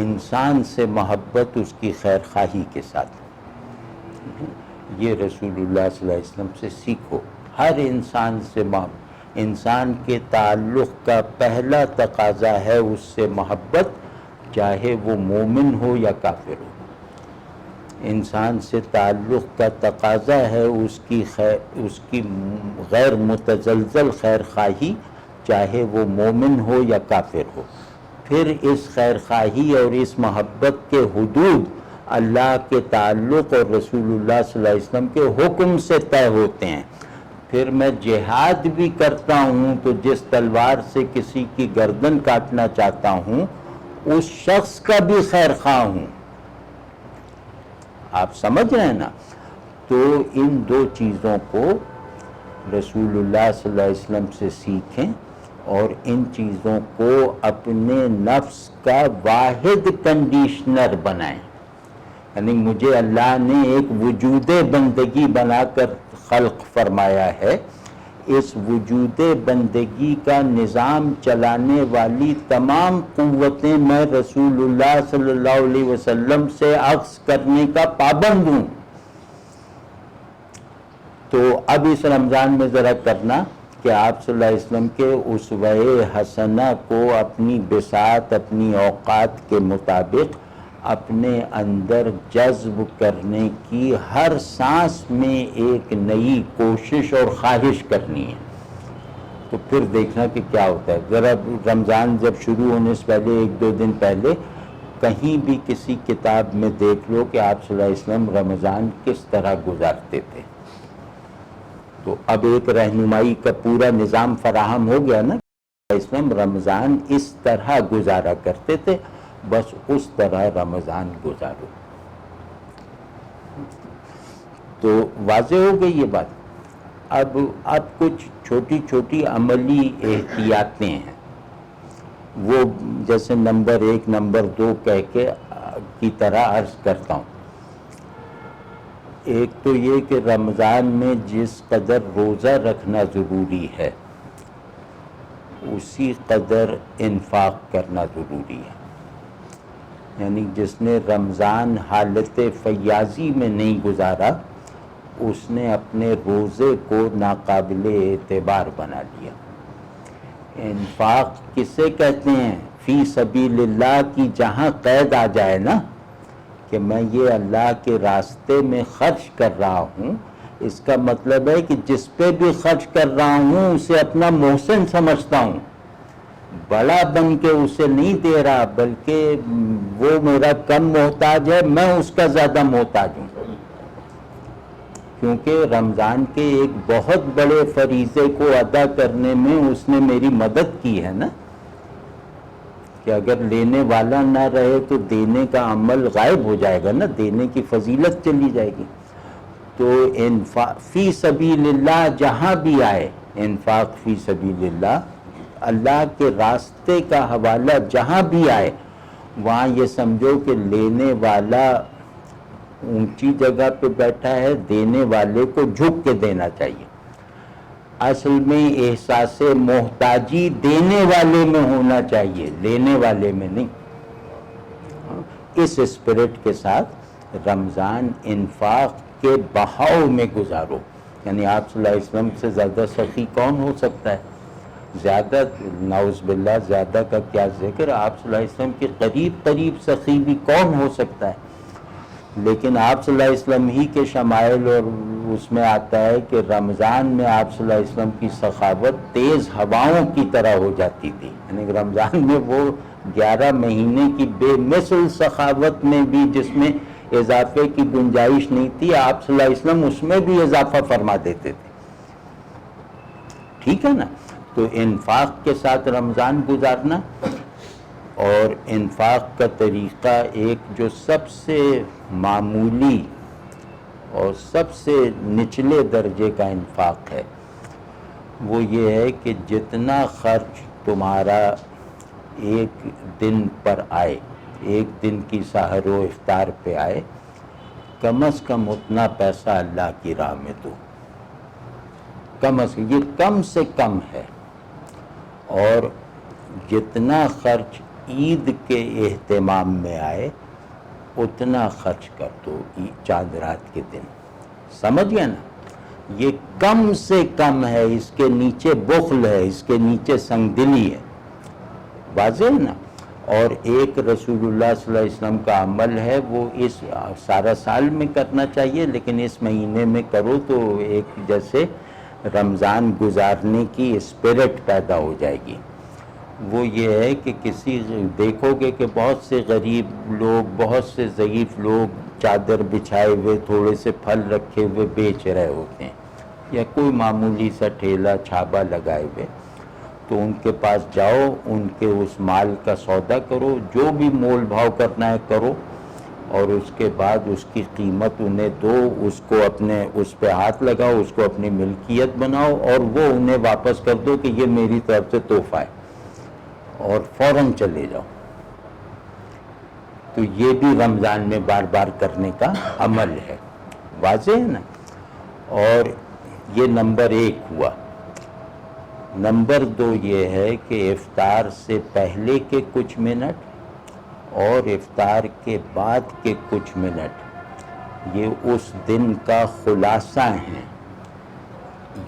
انسان سے محبت اس کی خیر خواہی کے ساتھ، یہ رسول اللہ صلی اللہ علیہ وسلم سے سیکھو۔ ہر انسان سے انسان کے تعلق کا پہلا تقاضا ہے اس سے محبت، چاہے وہ مومن ہو یا کافر ہو۔ انسان سے تعلق کا تقاضا ہے اس کی غیر متزلزل خیر خواہی، چاہے وہ مومن ہو یا کافر ہو۔ پھر اس خیر خواہی اور اس محبت کے حدود اللہ کے تعلق اور رسول اللہ صلی اللہ علیہ وسلم کے حکم سے طے ہوتے ہیں۔ پھر میں جہاد بھی کرتا ہوں تو جس تلوار سے کسی کی گردن کاٹنا چاہتا ہوں اس شخص کا بھی خیر خواہ ہوں۔ آپ سمجھ رہے ہیں نا؟ تو ان دو چیزوں کو رسول اللہ صلی اللہ علیہ وسلم سے سیکھیں اور ان چیزوں کو اپنے نفس کا واحد کنڈیشنر بنائیں۔ یعنی مجھے اللہ نے ایک وجود بندگی بنا کر خلق فرمایا ہے، اس وجود بندگی کا نظام چلانے والی تمام قوتیں میں رسول اللہ صلی اللہ علیہ وسلم سے اخذ کرنے کا پابند ہوں۔ تو اب اس رمضان میں ذرا کرنا کہ آپ صلی اللہ علیہ وسلم کے اسوہ حسنہ کو اپنی بساط، اپنی اوقات کے مطابق اپنے اندر جذب کرنے کی ہر سانس میں ایک نئی کوشش اور خواہش کرنی ہے۔ تو پھر دیکھنا کہ کیا ہوتا ہے۔ ذرا رمضان جب شروع ہونے سے پہلے 1-2 دن پہلے کہیں بھی کسی کتاب میں دیکھ لو کہ آپ صلی اللہ علیہ وسلم رمضان کس طرح گزارتے تھے، تو اب ایک رہنمائی کا پورا نظام فراہم ہو گیا نا۔ اسلام رمضان اس طرح گزارا کرتے تھے، بس اس طرح رمضان گزارو۔ تو واضح ہو گئی یہ بات۔ اب کچھ چھوٹی چھوٹی عملی احتیاطیں ہیں، وہ جیسے نمبر 1 نمبر 2 کہہ کے کی طرح عرض کرتا ہوں۔ ایک تو یہ کہ رمضان میں جس قدر روزہ رکھنا ضروری ہے اسی قدر انفاق کرنا ضروری ہے۔ یعنی جس نے رمضان حالت فیاضی میں نہیں گزارا اس نے اپنے روزے کو ناقابل اعتبار بنا لیا۔ انفاق کسے کہتے ہیں؟ فی سبیل اللہ کی جہاں قید آ جائے نا کہ میں یہ اللہ کے راستے میں خرچ کر رہا ہوں، اس کا مطلب ہے کہ جس پہ بھی خرچ کر رہا ہوں اسے اپنا محسن سمجھتا ہوں، بڑا بن کے اسے نہیں دے رہا، بلکہ وہ میرا کم محتاج ہے، میں اس کا زیادہ محتاج ہوں۔ کیونکہ رمضان کے ایک بہت بڑے فریضے کو ادا کرنے میں اس نے میری مدد کی ہے نا، کہ اگر لینے والا نہ رہے تو دینے کا عمل غائب ہو جائے گا نا، دینے کی فضیلت چلی جائے گی۔ تو انفاق فی سبیل اللہ جہاں بھی آئے، انفاق فی سبیل اللہ، اللہ کے راستے کا حوالہ جہاں بھی آئے وہاں یہ سمجھو کہ لینے والا اونچی جگہ پہ بیٹھا ہے، دینے والے کو جھک کے دینا چاہیے۔ اصل میں احساس محتاجی دینے والے میں ہونا چاہیے، لینے والے میں نہیں۔ اس اسپرٹ کے ساتھ رمضان انفاق کے بہاؤ میں گزارو۔ یعنی آپ صلی اللہ علیہ وسلم سے زیادہ سخی کون ہو سکتا ہے؟ زیادہ نعوذ باللہ زیادہ کا کیا ذکر، آپ صلی اللہ علیہ وسلم کے قریب قریب سخی بھی کون ہو سکتا ہے؟ لیکن آپ صلی اللہ علیہ وسلم ہی کے شمائل اور اس میں آتا ہے کہ رمضان میں آپ صلی اللہ علیہ وسلم کی سخاوت تیز ہواؤں کی طرح ہو جاتی تھی۔ یعنی رمضان میں وہ 11 مہینے کی بے مثل سخاوت میں بھی جس میں اضافے کی گنجائش نہیں تھی، آپ صلی اللہ علیہ وسلم اس میں بھی اضافہ فرما دیتے تھے۔ ٹھیک ہے نا؟ تو انفاق کے ساتھ رمضان گزارنا، اور انفاق کا طریقہ ایک جو سب سے معمولی اور سب سے نچلے درجے کا انفاق ہے وہ یہ ہے کہ جتنا خرچ تمہارا ایک دن پر آئے، ایک دن کی سحر و افطار پہ آئے، کم از کم اتنا پیسہ اللہ کی راہ میں دو، کم از کم، یہ کم سے کم ہے۔ اور جتنا خرچ عید کے اہتمام میں آئے اتنا خرچ کر دو چاند رات کے دن، سمجھ گئے نا؟ یہ کم سے کم ہے، اس کے نیچے بخل ہے، اس کے نیچے سنگ دلی ہے، واضح ہے نا؟ اور ایک رسول اللہ صلی اللہ علیہ وسلم کا عمل ہے، وہ اس سارا سال میں کرنا چاہیے لیکن اس مہینے میں کرو تو ایک جیسے رمضان گزارنے کی اسپرٹ پیدا ہو جائے گی۔ وہ یہ ہے کہ دیکھو گے کہ بہت سے غریب لوگ، بہت سے ضعیف لوگ چادر بچھائے ہوئے، تھوڑے سے پھل رکھے ہوئے بیچ رہے ہوتے ہیں، یا کوئی معمولی سا ٹھیلا چھابا لگائے ہوئے، تو ان کے پاس جاؤ، ان کے اس مال کا سودا کرو، جو بھی مول بھاؤ کرنا ہے کرو، اور اس کے بعد اس کی قیمت انہیں دو، اس کو اپنے اس پہ ہاتھ لگاؤ، اس کو اپنی ملکیت بناؤ، اور وہ انہیں واپس کر دو کہ یہ میری طرف سے تحفہ ہے، اور فوراً چلے جاؤ۔ تو یہ بھی رمضان میں بار بار کرنے کا عمل ہے، واضح ہے نا؟ اور یہ نمبر 1 ہوا۔ نمبر 2 یہ ہے کہ افطار سے پہلے کے کچھ منٹ اور افطار کے بعد کے کچھ منٹ یہ اس دن کا خلاصہ ہیں۔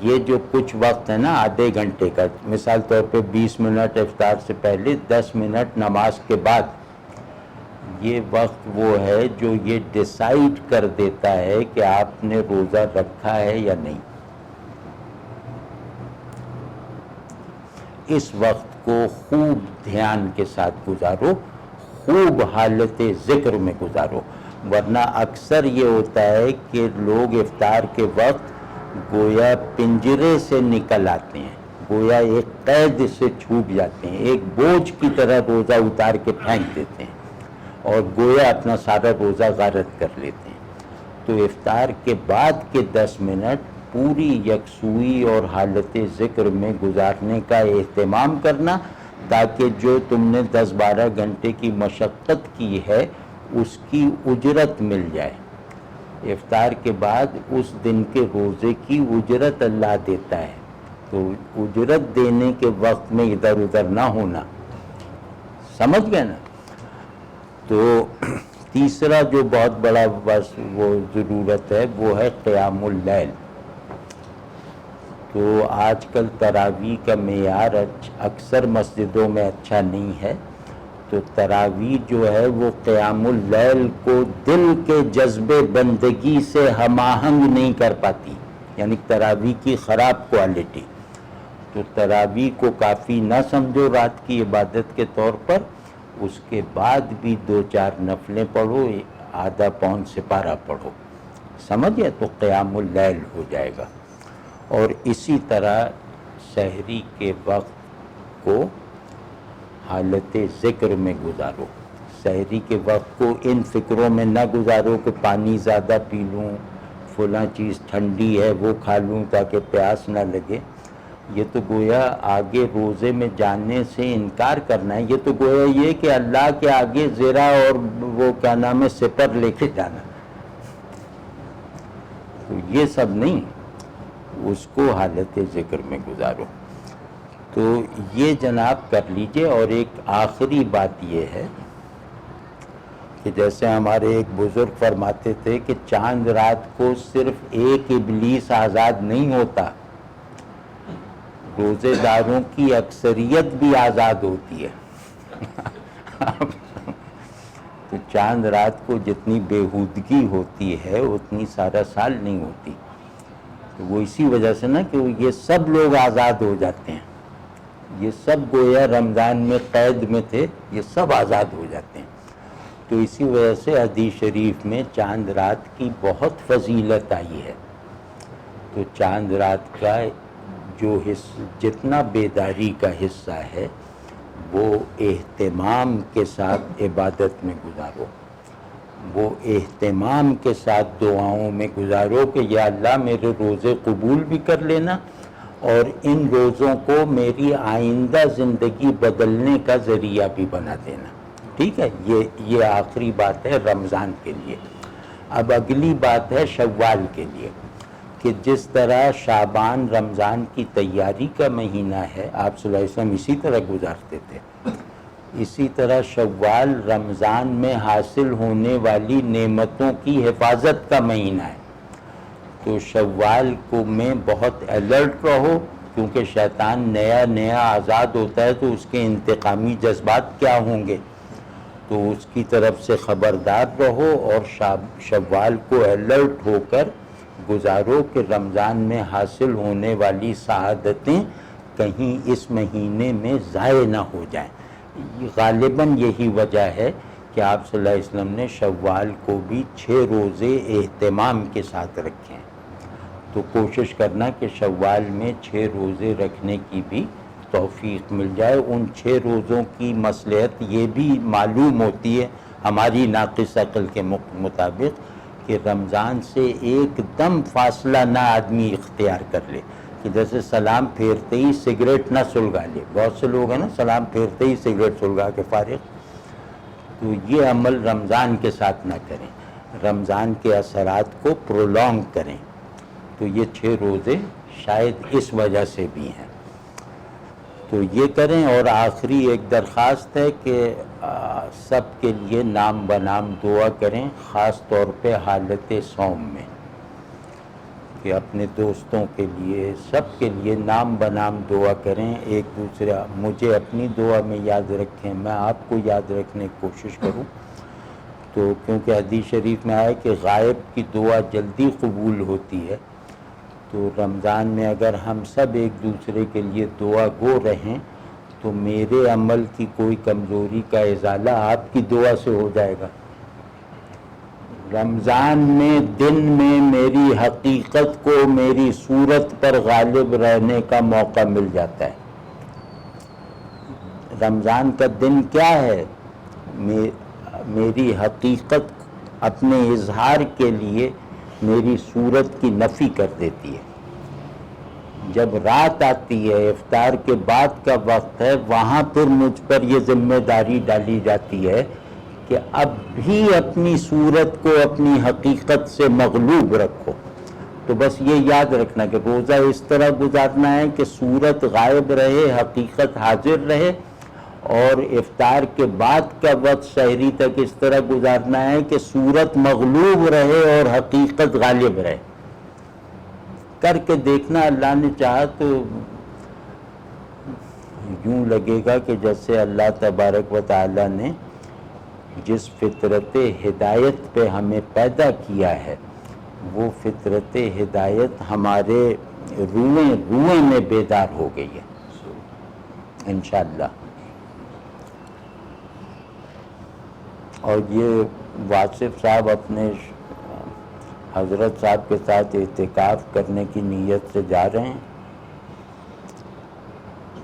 یہ جو کچھ وقت ہے نا آدھے گھنٹے کا، مثال طور پہ 20 منٹ افطار سے پہلے، 10 منٹ نماز کے بعد، یہ وقت وہ ہے جو یہ ڈیسائیڈ کر دیتا ہے کہ آپ نے روزہ رکھا ہے یا نہیں۔ اس وقت کو خوب دھیان کے ساتھ گزارو، خوب حالت ذکر میں گزارو، ورنہ اکثر یہ ہوتا ہے کہ لوگ افطار کے وقت گویا پنجرے سے نکل آتے ہیں، گویا ایک قید سے چھوٹ جاتے ہیں، ایک بوجھ کی طرح روزہ اتار کے پھینک دیتے ہیں اور گویا اپنا سارا روزہ غارت کر لیتے ہیں۔ تو افطار کے بعد کے 10 منٹ پوری یکسوئی اور حالت ذکر میں گزارنے کا اہتمام کرنا، تاکہ جو تم نے 10-12 گھنٹے کی مشقت کی ہے اس کی اجرت مل جائے۔ افطار کے بعد اس دن کے روزے کی اجرت اللہ دیتا ہے، تو اجرت دینے کے وقت میں ادھر ادھر نہ ہونا، سمجھ گئے نا؟ تو تیسرا جو بہت بڑا بس وہ ضرورت ہے وہ ہے قیام اللیل۔ تو آج کل تراویح کا معیار اکثر مسجدوں میں اچھا نہیں ہے، تو تراویح جو ہے وہ قیام اللیل کو دل کے جذبے بندگی سے ہم آہنگ نہیں کر پاتی، یعنی تراویح کی خراب کوالٹی۔ تو تراویح کو کافی نہ سمجھو رات کی عبادت کے طور پر، اس کے بعد بھی 2-4 نفلیں پڑھو، آدھا پون سپارہ پڑھو، سمجھ گئے؟ تو قیام اللیل ہو جائے گا۔ اور اسی طرح سحری کے وقت کو حالت ذکر میں گزارو، سحری کے وقت کو ان فکروں میں نہ گزارو کہ پانی زیادہ پی لوں، فلاں چیز ٹھنڈی ہے وہ کھا لوں تاکہ پیاس نہ لگے۔ یہ تو گویا آگے روزے میں جانے سے انکار کرنا ہے، یہ تو گویا یہ کہ اللہ کے آگے زیرہ اور وہ کیا نام ہے سپر لے کے جانا، تو یہ سب نہیں، اس کو حالت ذکر میں گزارو۔ تو یہ جناب کر لیجئے۔ اور ایک آخری بات یہ ہے کہ جیسے ہمارے ایک بزرگ فرماتے تھے کہ چاند رات کو صرف ایک ابلیس آزاد نہیں ہوتا، روزے داروں کی اکثریت بھی آزاد ہوتی ہے۔ تو چاند رات کو جتنی بےہودگی ہوتی ہے اتنی سارا سال نہیں ہوتی، تو وہ اسی وجہ سے نا کہ یہ سب لوگ آزاد ہو جاتے ہیں، یہ سب گویا رمضان میں قید میں تھے، یہ سب آزاد ہو جاتے ہیں۔ تو اسی وجہ سے حدیث شریف میں چاند رات کی بہت فضیلت آئی ہے۔ تو چاند رات کا جو جتنا بیداری کا حصہ ہے وہ اہتمام کے ساتھ عبادت میں گزارو، وہ اہتمام کے ساتھ دعاؤں میں گزارو کہ یا اللہ میرے روزے قبول بھی کر لینا، اور ان روزوں کو میری آئندہ زندگی بدلنے کا ذریعہ بھی بنا دینا. ٹھیک ہے، یہ آخری بات ہے رمضان کے لیے. اب اگلی بات ہے شوال کے لیے، کہ جس طرح شعبان رمضان کی تیاری کا مہینہ ہے، آپ صلی اللہ علیہ وسلم اسی طرح گزارتے تھے، اسی طرح شوال رمضان میں حاصل ہونے والی نعمتوں کی حفاظت کا مہینہ ہے. تو شوال کو میں بہت الرٹ رہو، کیونکہ شیطان نیا آزاد ہوتا ہے تو اس کے انتقامی جذبات کیا ہوں گے، تو اس کی طرف سے خبردار رہو اور شوال کو الرٹ ہو کر گزارو کہ رمضان میں حاصل ہونے والی سعادتیں کہیں اس مہینے میں ضائع نہ ہو جائیں. غالباً یہی وجہ ہے کہ آپ صلی اللہ علیہ وسلم نے شوال کو بھی 6 روزے اہتمام کے ساتھ رکھے ہیں. تو کوشش کرنا کہ شوال میں 6 روزے رکھنے کی بھی توفیق مل جائے. ان 6 روزوں کی مصلحت یہ بھی معلوم ہوتی ہے ہماری ناقص عقل کے مطابق کہ رمضان سے ایک دم فاصلہ نہ آدمی اختیار کر لے، کہ جیسے سلام پھیرتے ہی سگریٹ نہ سلگا لے. بہت سے لوگ ہیں نا سلام پھیرتے ہی سگریٹ سلگا کے فارغ. تو یہ عمل رمضان کے ساتھ نہ کریں، رمضان کے اثرات کو پرولونگ کریں. تو یہ 6 روزے شاید اس وجہ سے بھی ہیں، تو یہ کریں. اور آخری ایک درخواست ہے کہ سب کے لیے نام بنام دعا کریں، خاص طور پہ حالت صوم میں، کہ اپنے دوستوں کے لیے سب کے لیے نام بنام دعا کریں. ایک دوسرے مجھے اپنی دعا میں یاد رکھیں، میں آپ کو یاد رکھنے کی کوشش کروں. تو کیونکہ حدیث شریف میں آئے کہ غائب کی دعا جلدی قبول ہوتی ہے، تو رمضان میں اگر ہم سب ایک دوسرے کے لیے دعا گو رہیں تو میرے عمل کی کوئی کمزوری کا ازالہ آپ کی دعا سے ہو جائے گا. رمضان میں دن میں میری حقیقت کو میری صورت پر غالب رہنے کا موقع مل جاتا ہے. رمضان کا دن کیا ہے؟ میری حقیقت اپنے اظہار کے لیے میری صورت کی نفی کر دیتی ہے. جب رات آتی ہے، افطار کے بعد کا وقت ہے، وہاں پھر مجھ پر یہ ذمہ داری ڈالی جاتی ہے کہ اب بھی اپنی صورت کو اپنی حقیقت سے مغلوب رکھو. تو بس یہ یاد رکھنا کہ روزہ اس طرح گزارنا ہے کہ صورت غائب رہے، حقیقت حاضر رہے، اور افطار کے بعد کا وقت سحری تک اس طرح گزارنا ہے کہ صورت مغلوب رہے اور حقیقت غالب رہے. کر کے دیکھنا، اللہ نے چاہا تو یوں لگے گا کہ جیسے اللہ تبارک و تعالی نے جس فطرت ہدایت پہ ہمیں پیدا کیا ہے، وہ فطرت ہدایت ہمارے روئیں میں بیدار ہو گئی ہے انشاءاللہ. اور یہ واصف صاحب اپنے حضرت صاحب کے ساتھ اعتکاف کرنے کی نیت سے جا رہے ہیں،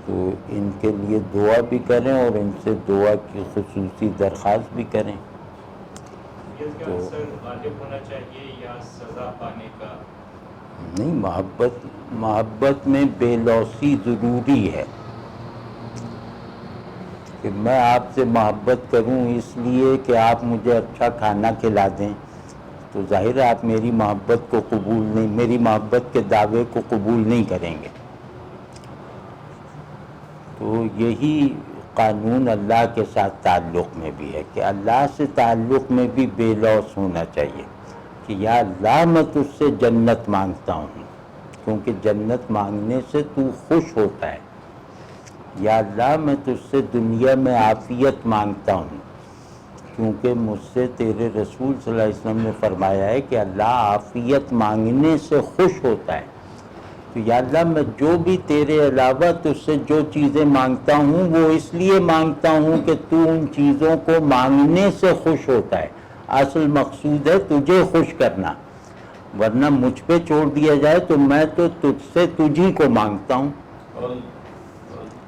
تو ان کے لیے دعا بھی کریں اور ان سے دعا کی خصوصی درخواست بھی کریں. تو غالب ہونا چاہیے یا سزا پانے کا؟ نہیں، محبت میں بے لوثی ضروری ہے. کہ میں آپ سے محبت کروں اس لیے کہ آپ مجھے اچھا کھانا کھلا دیں، تو ظاہر ہے آپ میری محبت کو قبول نہیں، میری محبت کے دعوے کو قبول نہیں کریں گے. تو یہی قانون اللہ کے ساتھ تعلق میں بھی ہے کہ اللہ سے تعلق میں بھی بے لوث ہونا چاہیے کہ یا اللہ میں تجھ سے جنت مانگتا ہوں، کیونکہ جنت مانگنے سے تو خوش ہوتا ہے. یا اللہ میں تجھ سے دنیا میں عافیت مانگتا ہوں، کیونکہ مجھ سے تیرے رسول صلی اللہ علیہ وسلم نے فرمایا ہے کہ اللہ عافیت مانگنے سے خوش ہوتا ہے. تو یا اللہ میں جو بھی تیرے علاوہ تجھ سے جو چیزیں مانگتا ہوں وہ اس لیے مانگتا ہوں کہ تو ان چیزوں کو مانگنے سے خوش ہوتا ہے. اصل مقصود ہے تجھے خوش کرنا، ورنہ مجھ پہ چھوڑ دیا جائے تو میں تو تجھ سے تجھی کو مانگتا ہوں.